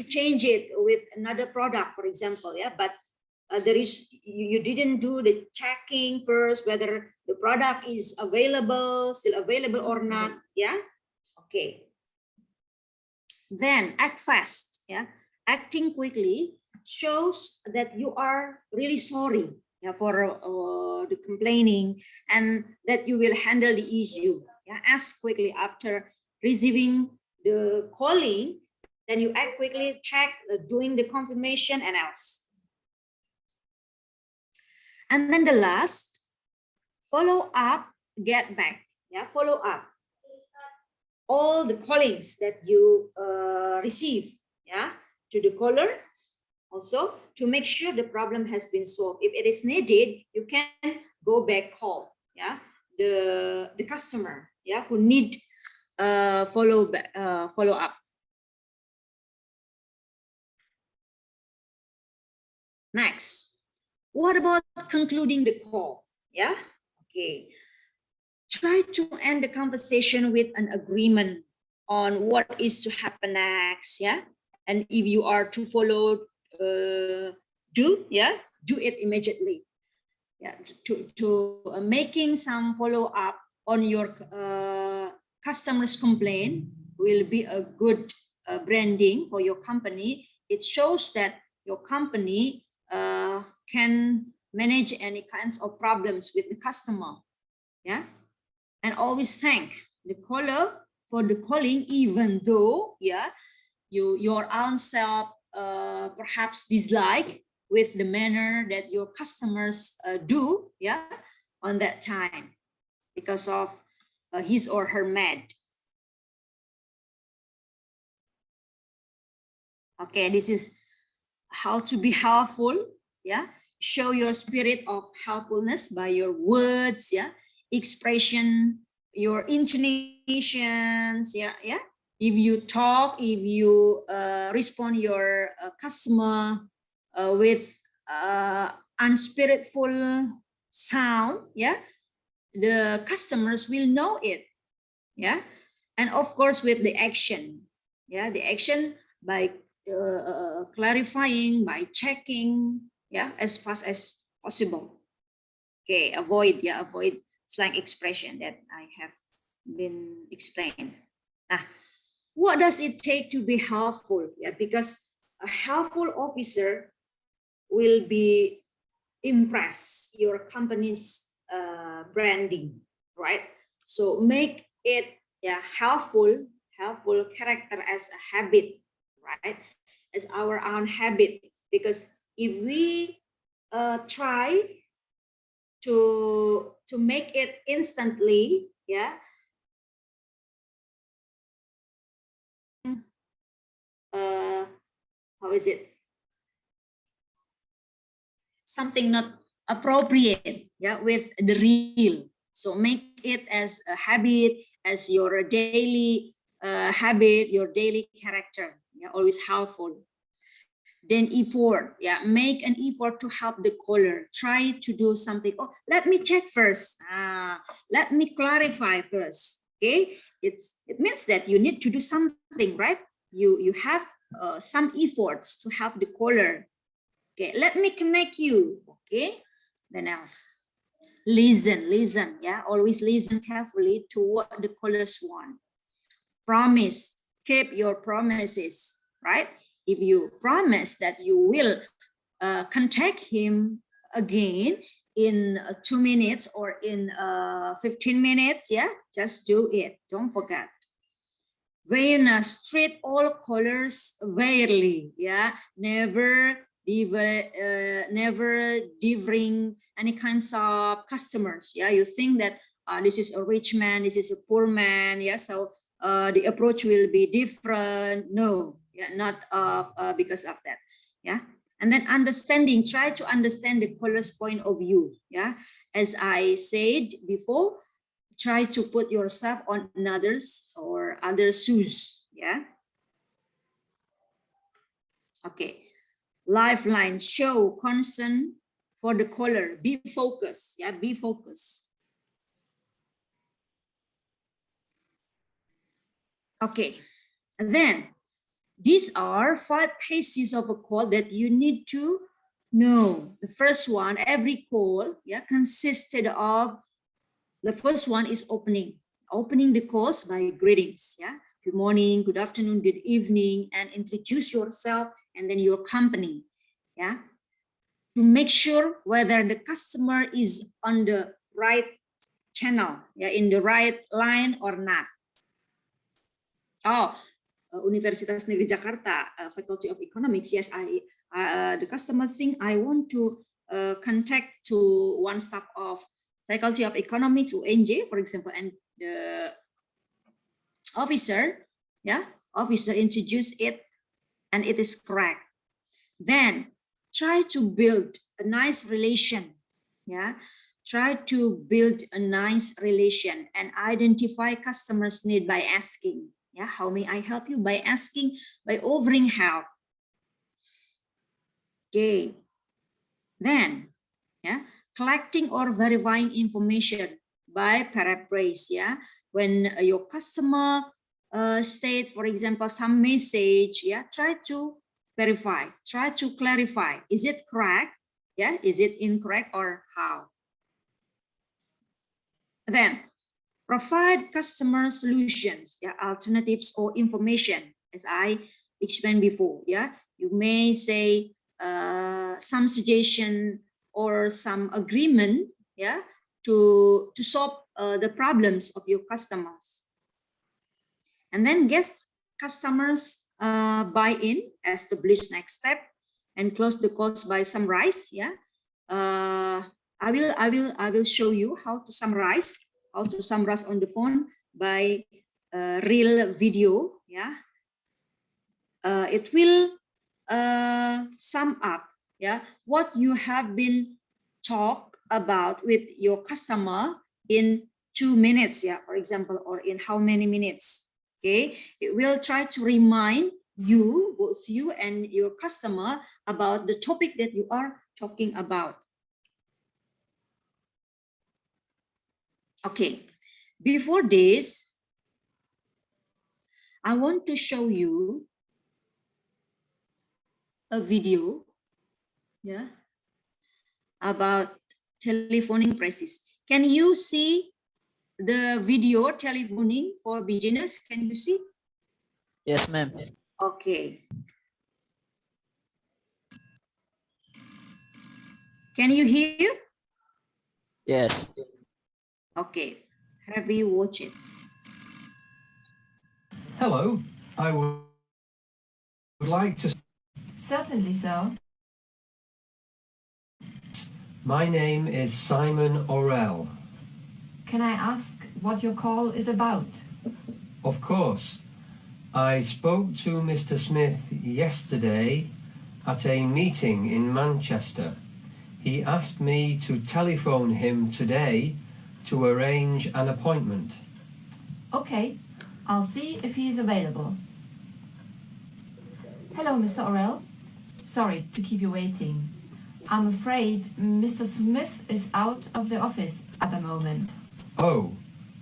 change it with another product, for example, yeah, but there is, you didn't do the checking first whether the product is available, still available or not, yeah. Okay, then act fast, yeah. Acting quickly shows that you are really sorry, yeah, for the complaining, and that you will handle the issue, yeah. Ask quickly after receiving the calling, then you act quickly, check, doing the confirmation and else. And then the last, follow up, get back. Yeah, follow up all the callings that you receive. Yeah, to the caller, also to make sure the problem has been solved. If it is needed, you can go back call. Yeah, the customer. Yeah, who need follow up. Next, what about concluding the call? Yeah, okay. Try to end the conversation with an agreement on what is to happen next, yeah. And if you are to follow, do it immediately, yeah. To making some follow up on your customers complaint will be a good branding for your company. It shows that your company can manage any kinds of problems with the customer, yeah. And always thank the caller for the calling, even though, yeah, your own self perhaps dislike with the manner that your customers do, yeah, on that time because of his or her mad. Okay, this is how to be helpful, yeah. Show your spirit of helpfulness by your words, yeah, expression, your intonations, yeah, yeah. If you talk, if you respond your customer with unspiritful sound, yeah, the customers will know it, yeah. And of course with the action, yeah, the action by clarifying, by checking, yeah, as fast as possible. Okay, avoid slang expression that I have been explained. Now, what does it take to be helpful? Yeah, because a helpful officer will be impress your company's branding, right? So make it, yeah, helpful character as a habit, right? As our own habit, because if we try to make it instantly, yeah, is it? Something not appropriate, yeah, with the real. So make it as a habit, as your daily habit, your daily character. Yeah, always helpful. Then effort, yeah, make an effort to help the caller. Try to do something. Oh, let me check first. Let me clarify first. Okay, it means that you need to do something, right? You have some efforts to help the caller. Okay, let me connect you. Okay, then else. Listen, yeah, always listen carefully to what the callers want. Promise, keep your promises, right? If you promise that you will contact him again in 2 minutes or in 15 minutes, yeah, just do it. Don't forget. Awareness, treat all callers fairly, yeah, never delivering any kinds of customers. Yeah, you think that this is a rich man, this is a poor man, yeah, so the approach will be different. No, yeah, not because of that. Yeah, and then understanding, try to understand the caller's point of view. Yeah, as I said before, try to put yourself on another's or other shoes. Yeah, okay. Lifeline, show concern for the caller. Be focused. Yeah, be focused. Okay, and then these are 5 phases of a call that you need to know. The first one, every call, yeah, consisted of, the first one is opening the calls by greetings. Yeah, good morning, good afternoon, good evening, and introduce yourself and then your company. Yeah, to make sure whether the customer is on the right channel, yeah, in the right line or not. Oh, Universitas Negeri Jakarta, Faculty of Economics. Yes, the customer think I want to contact to one staff of Faculty of Economics, UNJ, for example, and the officer, yeah, officer introduce it, and it is correct. Then try to build a nice relation. Yeah, try to build a nice relation and identify customers' need by asking. Yeah, how may I help you? By asking, by offering help. Okay. Then, yeah, collecting or verifying information by paraphrase. Yeah, when your customer state, for example, some message, yeah, try to verify, try to clarify. Is it correct? Yeah, is it incorrect or how? Then provide customer solutions, yeah, alternatives or information, as I explained before. Yeah, you may say some suggestion or some agreement, yeah, to solve the problems of your customers. And then get customers buy-in, establish next step, and close the calls by summarize. Yeah, I will show you how to summarize on the phone by real video. Yeah, it will sum up, yeah, what you have been talked about with your customer in 2 minutes, yeah, for example, or in how many minutes. Okay, it will try to remind you, both you and your customer, about the topic that you are talking about. Okay, before this, I want to show you a video, yeah, about telephoning practice. Can you see the video telephoning for beginners? Can you see? Yes, ma'am. Okay. Can you hear? Yes. Okay. Have you watched it? Hello, I would like to... Certainly, sir. My name is Simon Orell. Can I ask what your call is about? Of course. I spoke to Mr. Smith yesterday at a meeting in Manchester. He asked me to telephone him today to arrange an appointment. Okay, I'll see if he is available. Hello, Mr. Orell. Sorry to keep you waiting. I'm afraid Mr. Smith is out of the office at the moment. Oh,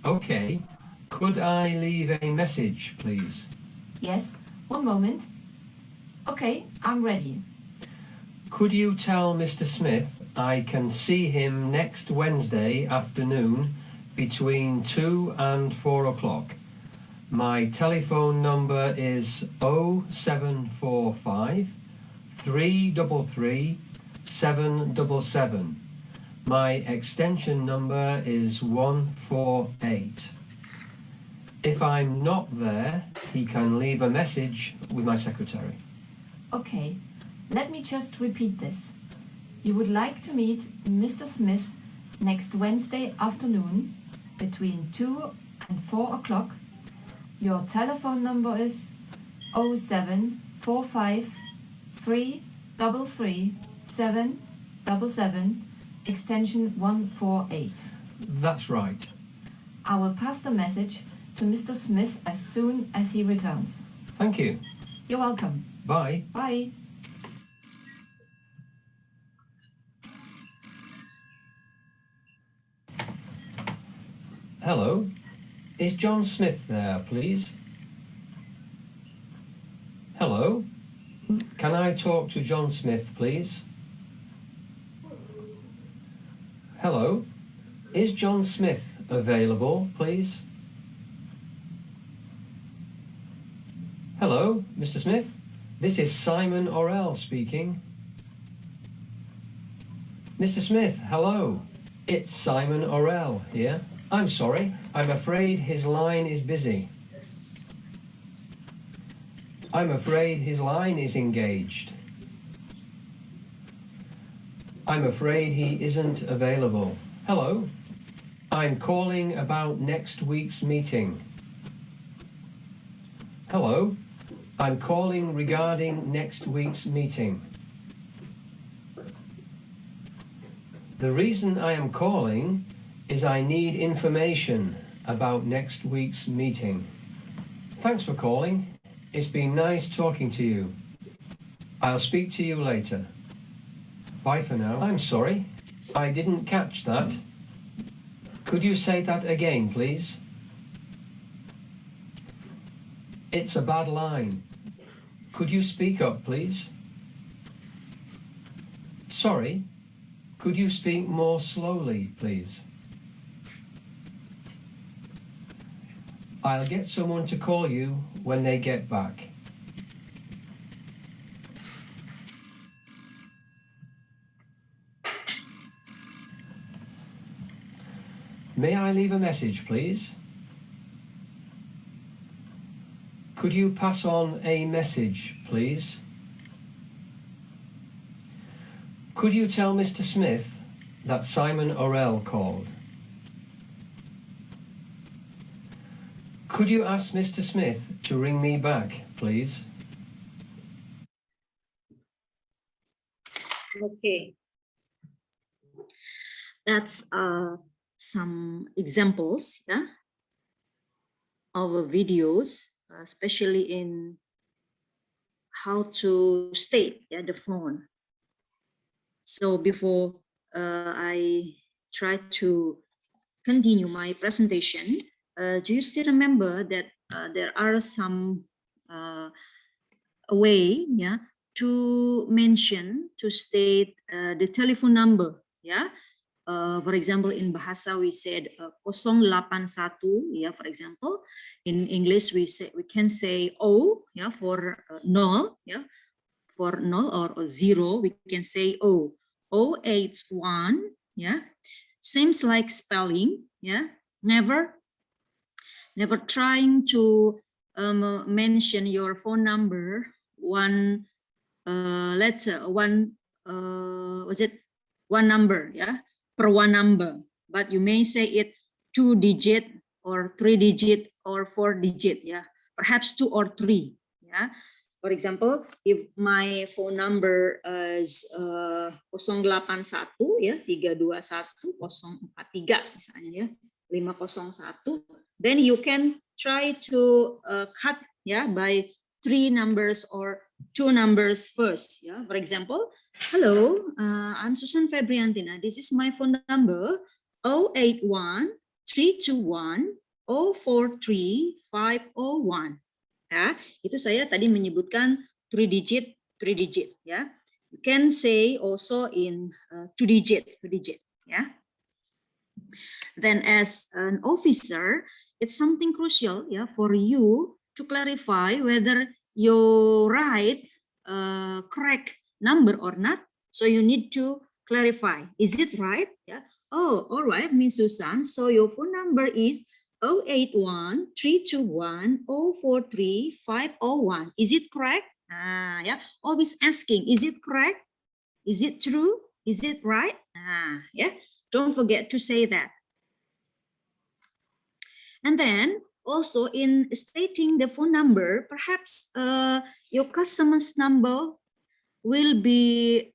okay. Could I leave a message, please? Yes, one moment. Okay, I'm ready. Could you tell Mr. Smith I can see him next Wednesday afternoon between 2 and 4 o'clock? My telephone number is 0745 333 777. My extension number is 148. If I'm not there, he can leave a message with my secretary. Okay, let me just repeat this. You would like to meet Mr. Smith next Wednesday afternoon between 2 and 4 o'clock. Your telephone number is 0745 333 777, extension 148. That's right. I will pass the message to Mr. Smith as soon as he returns. Thank you. You're welcome. Bye. Bye. Hello. Is John Smith there, please? Hello. Can I talk to John Smith, please? Hello. Is John Smith available, please? Hello, Mr. Smith. This is Simon Orell speaking. Mr. Smith, hello. It's Simon Orell here. I'm sorry. I'm afraid his line is busy. I'm afraid his line is engaged. I'm afraid he isn't available. Hello. I'm calling about next week's meeting. Hello. I'm calling regarding next week's meeting. The reason I am calling is I need information about next week's meeting. Thanks for calling. It's been nice talking to you. I'll speak to you later. Bye for now. I'm sorry. I didn't catch that. Could you say that again, please? It's a bad line. Could you speak up, please? Sorry. Could you speak more slowly, please? I'll get someone to call you when they get back. May I leave a message, please? Could you pass on a message, please? Could you tell Mr. Smith that Simon Orell called? Could you ask Mr. Smith to ring me back, please? Okay. That's some examples, yeah, of videos, especially in how to state, yeah, the phone. So before I try to continue my presentation, do you still remember that there are some way, yeah, to mention, to state the telephone number, yeah. For example, in Bahasa we said 081, yeah. For example, in English we can say O, yeah, for null, yeah. For null or zero, we can say O. 081, yeah. Seems like spelling, yeah. Never trying to mention your phone number one letter, one one number, yeah, per one number, but you may say it 2 digit or 3 digit or 4 digit, yeah, perhaps 2 or 3, yeah. For example, if my phone number is 081 ya 321 043 misalnya ya 501, then you can try to cut ya by 3 numbers or 2 numbers first. Yeah, for example, hello, I'm Susan Febriantina. This is my phone number 081 321 043 501. Ya, itu saya tadi menyebutkan 3 digit ya. You can say also in 2 digit ya. Then as an officer, it's something crucial ya for you to clarify whether you write correct number or not. So you need to clarify, is it right? Yeah. Oh, all right, Miss Susan. So your phone number is 081 321 043 501. Is it correct? Yeah. Always asking, is it correct? Is it true? Is it right? Yeah. Don't forget to say that. And then also in stating the phone number, perhaps your customer's number will be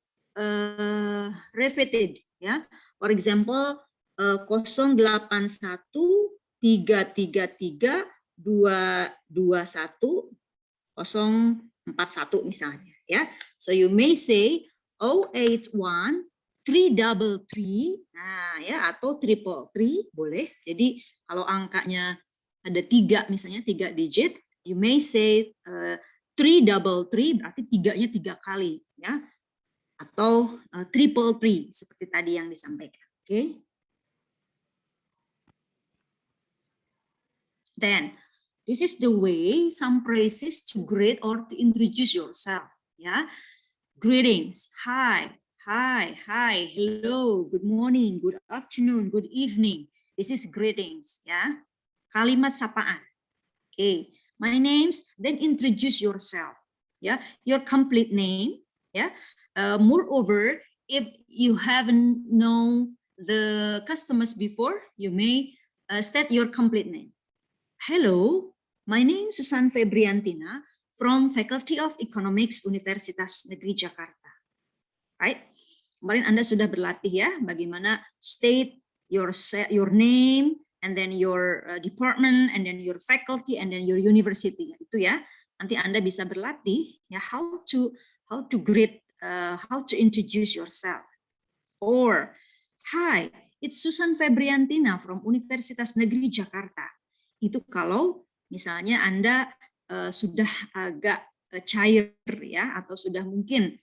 repeated. Yeah. For example, 081 333 221 041 misalnya ya. So you may say 081 333 ya atau 333 boleh. Jadi kalau angkanya ada 3 misalnya 3 digit, you may say 333 berarti 3-nya 3 kali ya. Atau 333 seperti tadi yang disampaikan. Okay. Then, this is the way some phrases to greet or to introduce yourself. Yeah, greetings. Hi, hello, good morning, good afternoon, good evening. This is greetings. Yeah, kalimat sapaan. Okay, my name's. Then introduce yourself. Yeah, your complete name. Yeah. Moreover, if you haven't known the customers before, you may state your complete name. Hello, my name is Susan Febriantina from Faculty of Economics Universitas Negeri Jakarta. Right? Kemarin Anda sudah berlatih ya, bagaimana state your name, and then your department, and then your faculty, and then your university. Itu ya. Nanti Anda bisa berlatih ya how to greet, how to introduce yourself. Or, hi, it's Susan Febriantina from Universitas Negeri Jakarta. Itu kalau misalnya Anda sudah agak cair ya atau sudah mungkin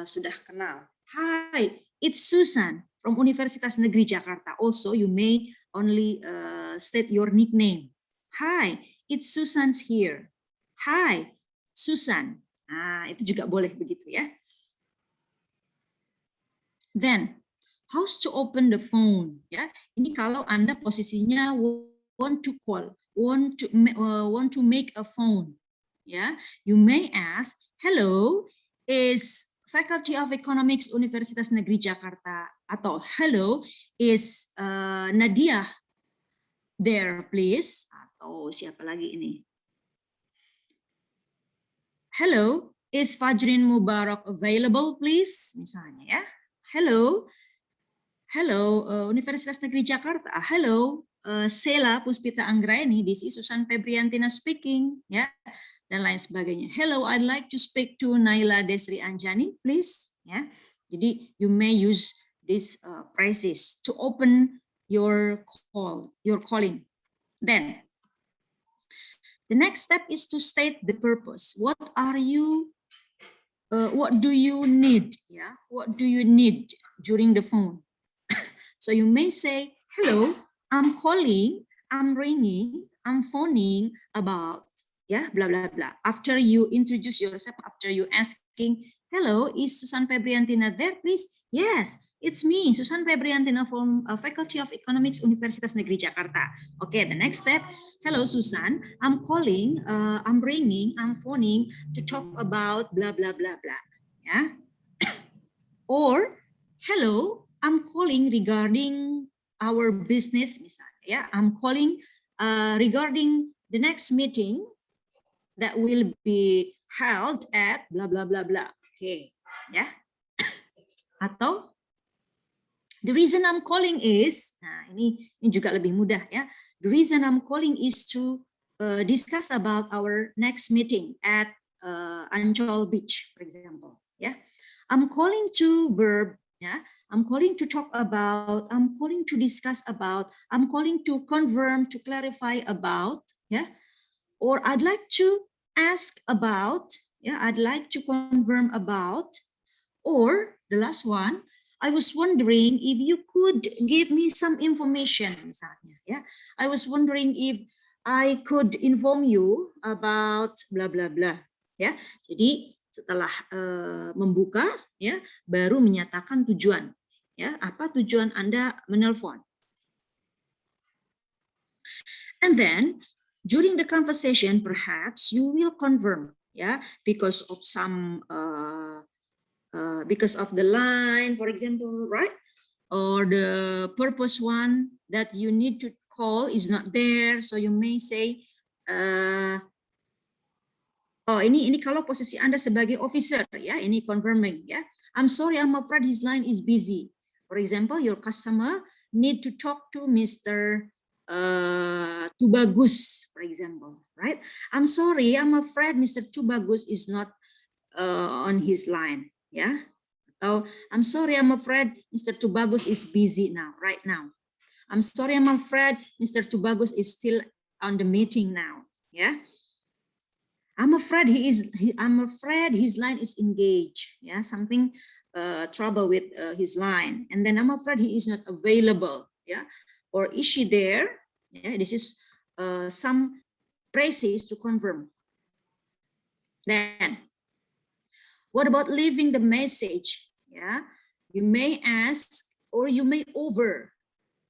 sudah kenal. Hi, it's Susan from Universitas Negeri Jakarta. Also, you may only state your nickname. Hi, it's Susan's here. Hi, Susan. Itu juga boleh begitu ya. Then, how to open the phone ya. Ini kalau Anda posisinya want to call, want to make a phone. Yeah, you may ask, hello, is Faculty of Economics Universitas Negeri Jakarta, atau hello, is Nadia there, please? Atau siapa lagi ini? Hello, is Fajrin Mubarak available, please? Misalnya ya. Hello, Universitas Negeri Jakarta. Hello, Sela Puspita Anggraini, this is Susan Febriantina speaking, ya, dan lain sebagainya. Hello, I'd like to speak to Naila Desri Anjani, please. Ya, jadi you may use these phrases to open your call, your calling. Then, the next step is to state the purpose. What do you need? Yeah, what do you need during the phone? So you may say, hello, I'm calling, I'm ringing, I'm phoning about, yeah, blah, blah, blah. After you introduce yourself, after you asking, hello, is Susan Febriantina there, please? Yes, it's me, Susan Febriantina from Faculty of Economics Universitas Negeri Jakarta. Okay, the next step, hello, Susan, I'm calling, I'm ringing, I'm phoning to talk about blah, blah, blah, blah. Yeah. Or, hello, I'm calling regarding our business, misalnya, ya. I'm calling regarding the next meeting that will be held at blah blah blah blah. Okay, ya. Atau the reason I'm calling is, nah ini juga lebih mudah ya. The reason I'm calling is to discuss about our next meeting at Ancol Beach, for example. Yeah, I'm calling to verb. Yeah, I'm calling to talk about. I'm calling to discuss about. I'm calling to confirm, to clarify about. Yeah, or I'd like to ask about. Yeah, I'd like to confirm about. Or the last one, I was wondering if you could give me some information, misalnya. Ya, I was wondering if I could inform you about bla bla bla. Ya, jadi setelah membuka, ya, baru menyatakan tujuan. Ya, apa tujuan Anda menelpon? And then during the conversation, perhaps you will confirm, ya, because of some because of the line, for example, right? Or the purpose one that you need to call is not there, so you may say, oh ini kalau posisi Anda sebagai officer, ya, ini confirming, ya. I'm sorry, I'm afraid his line is busy. For example, your customer need to talk to Mr. Tubagus, for example, right? I'm sorry, I'm afraid Mr. Tubagus is not on his line. Yeah. Oh, I'm sorry, I'm afraid Mr. Tubagus is busy now, right now. I'm sorry, I'm afraid Mr. Tubagus is still on the meeting now. Yeah. I'm afraid I'm afraid his line is engaged. Yeah, something trouble with his line. And then I'm afraid he is not available. Yeah. Or is she there? Yeah, this is some phrases to confirm. Then what about leaving the message? Yeah, you may ask or you may over.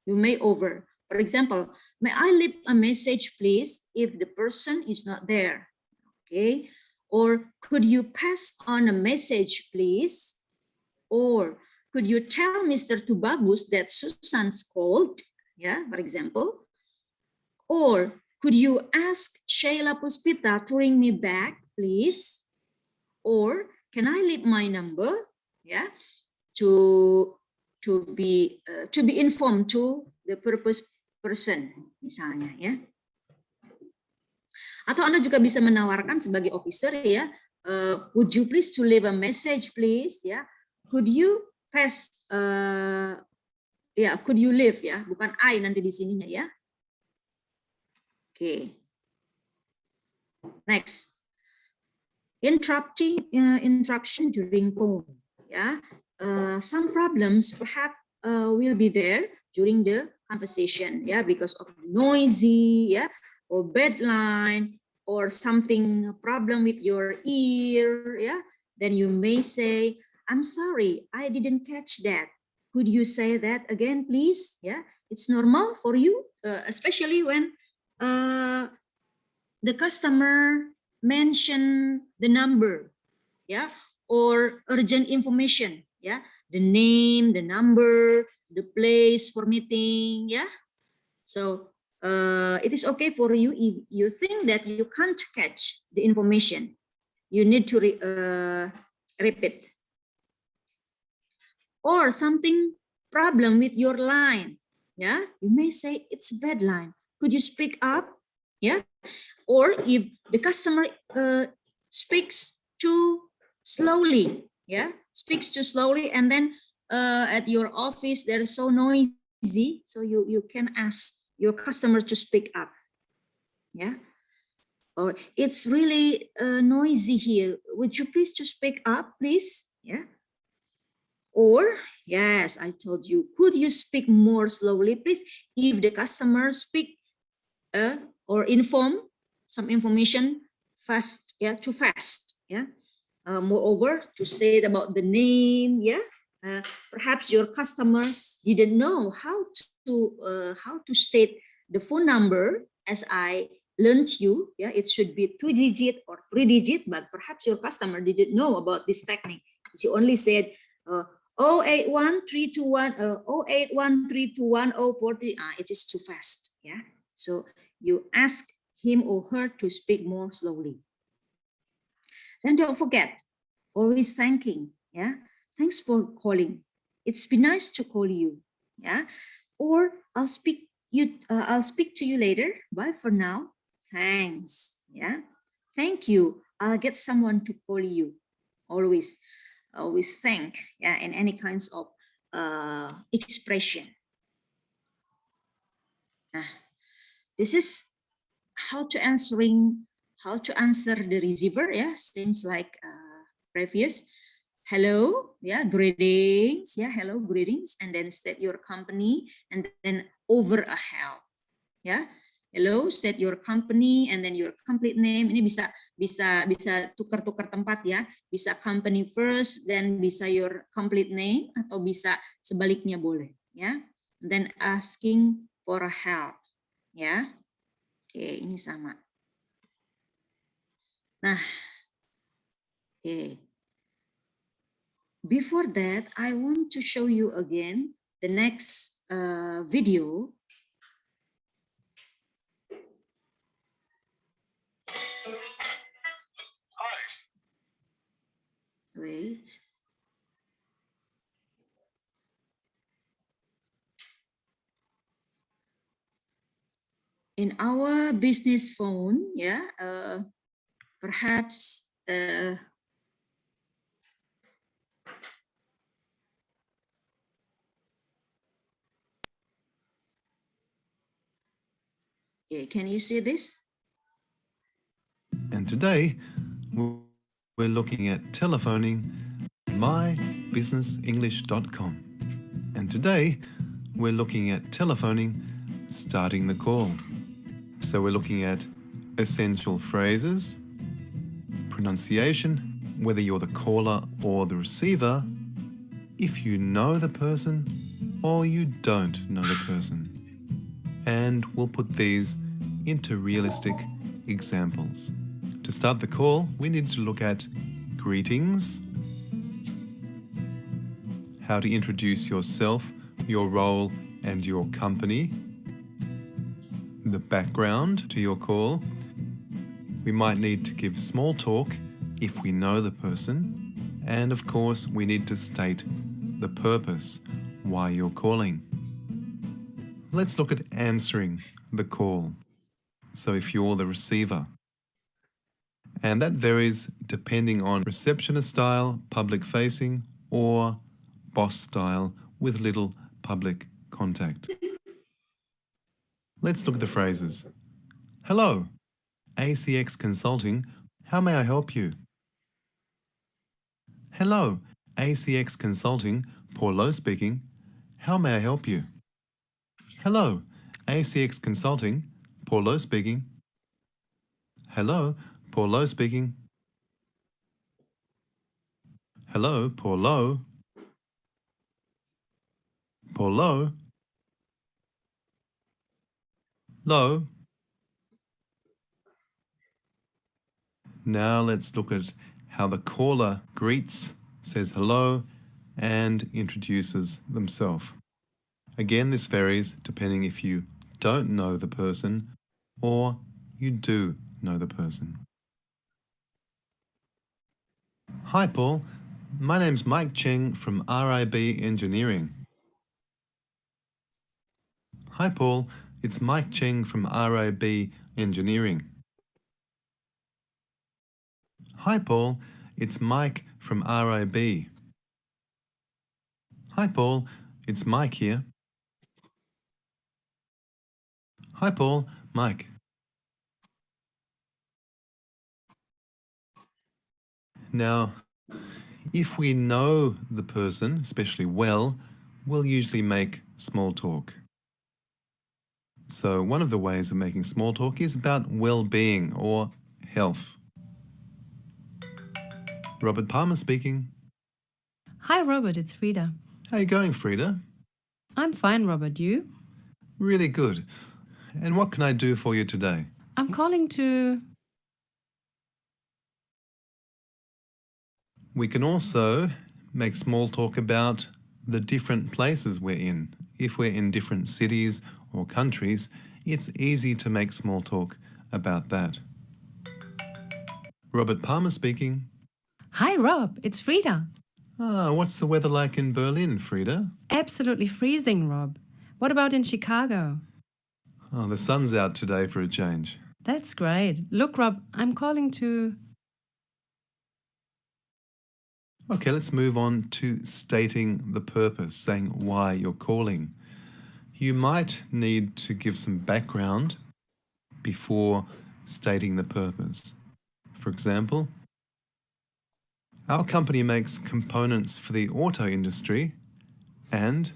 You may over. For example, may I leave a message, please, if the person is not there? Okay. Or could you pass on a message, please? Or could you tell Mr. Tubagus that Susan's called? Yeah, for example. Or could you ask Sheila Puspita to ring me back, please? Or can I leave my number, yeah, to be informed to the purpose person, misalnya, ya. Atau Anda juga bisa menawarkan sebagai officer, ya, would you please to leave a message, please, ya? Could you pass, ya, could you leave, ya, bukan I nanti di sininya, ya. Oke. Next. Interruption during phone. Yeah, some problems perhaps will be there during the conversation. Yeah, because of noisy, yeah, or bad line, or something problem with your ear. Yeah, then you may say, "I'm sorry, I didn't catch that. Could you say that again, please?" Yeah, it's normal for you, especially when the customer mention the number, yeah, or urgent information, yeah, the name, the number, the place for meeting, yeah. So it is okay for you if you think that you can't catch the information. You need to repeat. Or something problem with your line, yeah. You may say it's a bad line. Could you speak up, yeah? Or if the customer speaks too slowly, yeah, speaks too slowly, and then at your office they're so noisy, so you can ask your customer to speak up, yeah. Or it's really noisy here. Would you please to speak up, please, yeah. Or yes, I told you, could you speak more slowly, please? If the customer speak or inform some information fast, yeah, too fast, yeah. Moreover, to state about the name, yeah. Perhaps your customer didn't know how to state the phone number as I learned you, yeah. It should be 2-digit or 3-digit, but perhaps your customer didn't know about this technique. She only said 081-321 081-321 040. It is too fast, yeah. So you ask him or her to speak more slowly. Then don't forget, always thanking. Yeah. Thanks for calling. It's been nice to call you. Yeah. Or I'll speak to you later. Bye for now. Thanks. Yeah. Thank you. I'll get someone to call you. Always, always thank. Yeah. And any kinds of expression. This is how to answer the receiver. Yeah. Seems like previous. Hello, yeah, greetings, yeah, hello, greetings, and then state your company, and then over a help, ya. Hello, state your company, and then your complete name. Ini bisa tukar-tukar tempat ya. Bisa company first, then bisa your complete name, atau bisa sebaliknya boleh, ya. And then asking for a help, ya. Oke, ini sama. Nah, oke. Before that, I want to show you again the next video. Wait. In our business phone, yeah, perhaps yeah, can you see this? And today we're looking at telephoning mybusinessenglish.com. And today we're looking at telephoning starting the call. So we're looking at essential phrases, pronunciation, whether you're the caller or the receiver, if you know the person or you don't know the person. And we'll put these into realistic examples. To start the call, we need to look at greetings, how to introduce yourself, your role, and your company, the background to your call. We might need to give small talk if we know the person, and of course, we need to state the purpose why you're calling. Let's look at answering the call. So if you're the receiver, and that varies depending on receptionist style, public facing, or boss style with little public contact. Let's look at the phrases. Hello, ACX Consulting, how may I help you? Hello, ACX Consulting, Paulo speaking, how may I help you? Hello, ACX Consulting, Paulo speaking. Hello, Paulo speaking. Hello, Paulo. Paulo. Lo. Now let's look at how the caller greets, says hello, and introduces themselves. Again, this varies depending if you don't know the person or you do know the person. Hi, Paul. My name's Mike Cheng from RIB Engineering. Hi, Paul. It's Mike Cheng from RIB Engineering. Hi, Paul. It's Mike from RIB. Hi, Paul. It's Mike here. Hi, Paul. Mike. Now, if we know the person, especially well, we'll usually make small talk. So one of the ways of making small talk is about well-being or health. Robert Palmer speaking. Hi, Robert, it's Frida. How you going, Frida? I'm fine, Robert. You? Really good. And what can I do for you today? I'm calling to... We can also make small talk about the different places we're in. If we're in different cities or countries, it's easy to make small talk about that. Robert Palmer speaking. Hi, Rob. It's Frida. Ah, what's the weather like in Berlin, Frida? Absolutely freezing, Rob. What about in Chicago? Oh, the sun's out today for a change. That's great. Look, Rob, I'm calling to... Okay, let's move on to stating the purpose, saying why you're calling. You might need to give some background before stating the purpose. For example, our company makes components for the auto industry, and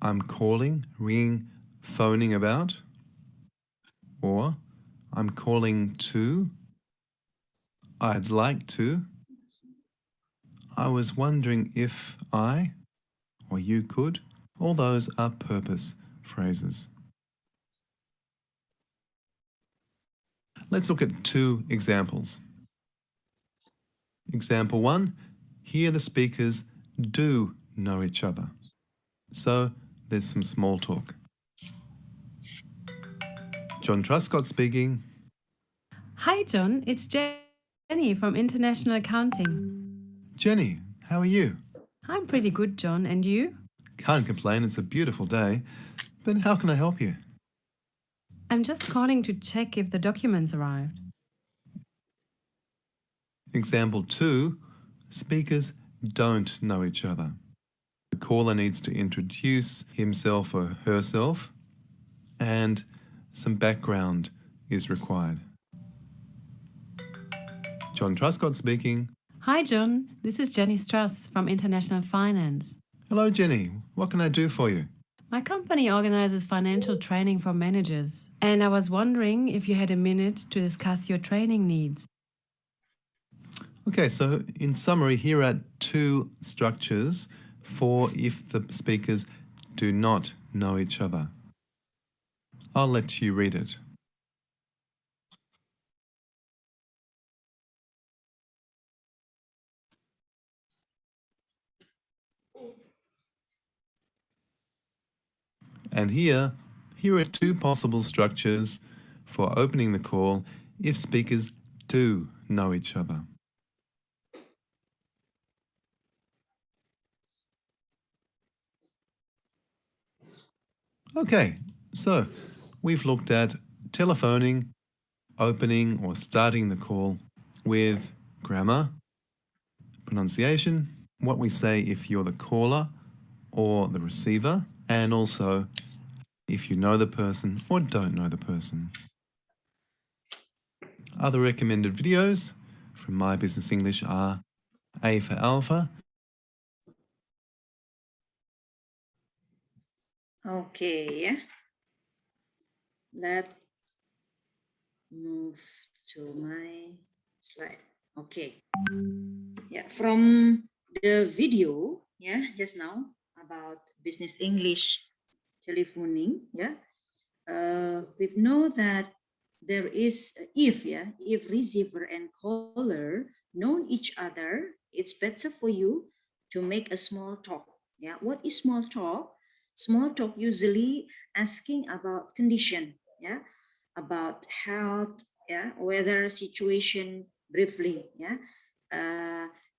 I'm calling, ringing, phoning about, or I'm calling to, I'd like to, I was wondering if I or you could. All those are purpose phrases. Let's look at two examples. Example 1, here the speakers do know each other. So there's some small talk. John Truscott speaking. Hi, John. It's Jenny from International Accounting. Jenny, how are you? I'm pretty good, John. And you? Can't complain, it's a beautiful day. But how can I help you? I'm just calling to check if the documents arrived. Example 2, speakers don't know each other. The caller needs to introduce himself or herself, and some background is required. John Truscott speaking. Hi, John. This is Jenny Struss from International Finance. Hello, Jenny. What can I do for you? My company organizes financial training for managers, and I was wondering if you had a minute to discuss your training needs. Okay, so in summary, here are two structures for if the speakers do not know each other. I'll let you read it. And here are two possible structures for opening the call if speakers do know each other. Okay, so we've looked at telephoning, opening or starting the call with grammar, pronunciation, what we say if you're the caller or the receiver, and also if you know the person or don't know the person. Other recommended videos from My Business English are A for Alpha. Okay, let's move to my slide. Okay, yeah, from the video, yeah, just now about business English telephoning, yeah, we know that there is if receiver and caller know each other, it's better for you to make a small talk. Yeah, what is small talk? Small talk usually asking about condition, yeah, about health, yeah, weather situation briefly, yeah,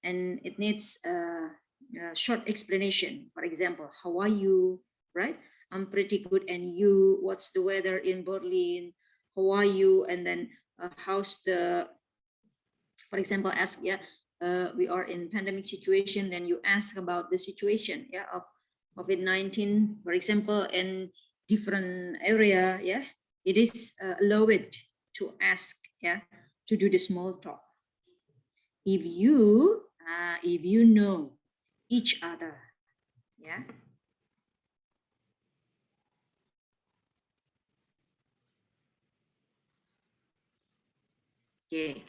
and it needs a short explanation. For example, how are you, right? I'm pretty good, and you? What's the weather in Berlin? How are you? And then how's the, for example, ask, yeah, we are in pandemic situation, then you ask about the situation, yeah, of COVID-19, for example, in different area, yeah, it is allowed to ask, yeah, to do the small talk. If you know each other, yeah. Okay.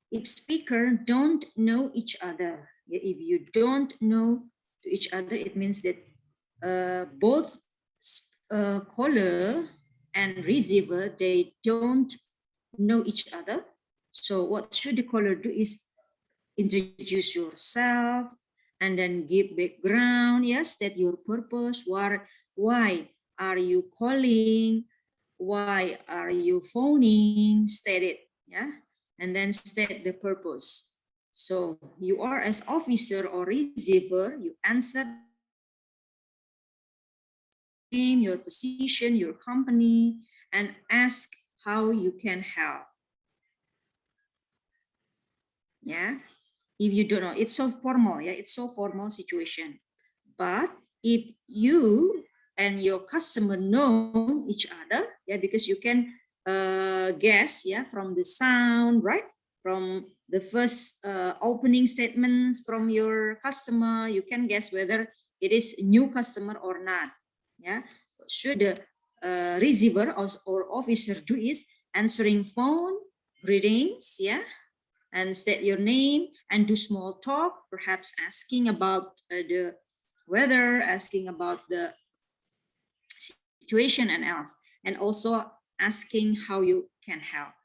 If speaker don't know each other, if you don't know to each other, it means that both caller and receiver, they don't know each other. So what should the caller do is introduce yourself and then give background, yes, that your purpose, why are you calling, why are you phoning, state it, yeah. and then state the purpose. So you are as officer or receiver, you answer name, your position, your company, and ask how you can help. Yeah, if you don't know, it's so formal. Yeah, it's so formal situation. But if you and your customer know each other, yeah, because you can guess, yeah, from the sound, right? From the first opening statements from your customer, you can guess whether it is a new customer or not. Yeah, should the receiver or officer do is answering phone, greetings, yeah, and state your name and do small talk, perhaps asking about the weather, asking about the situation and else, and also asking how you can help.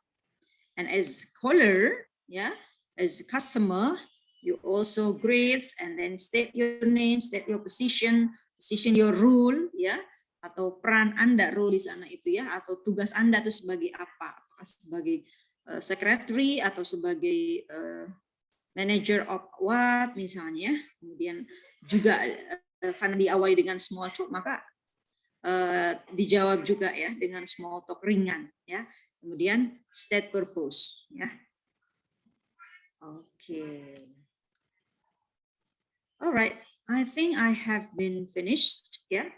And as caller, yeah, as customer, you also greet and then state your name, state your position your role, ya, atau peran Anda, role di sana itu ya, atau tugas Anda itu sebagai apa? Apakah sebagai secretary atau sebagai manager of what misalnya. Kemudian juga karena diawali dengan small talk, maka dijawab juga ya dengan small talk ringan ya. Kemudian state purpose ya. Okay. All right. I think I have been finished. Yeah.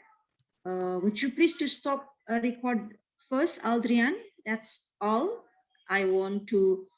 Would you please to stop record first, Aldrian? That's all I want to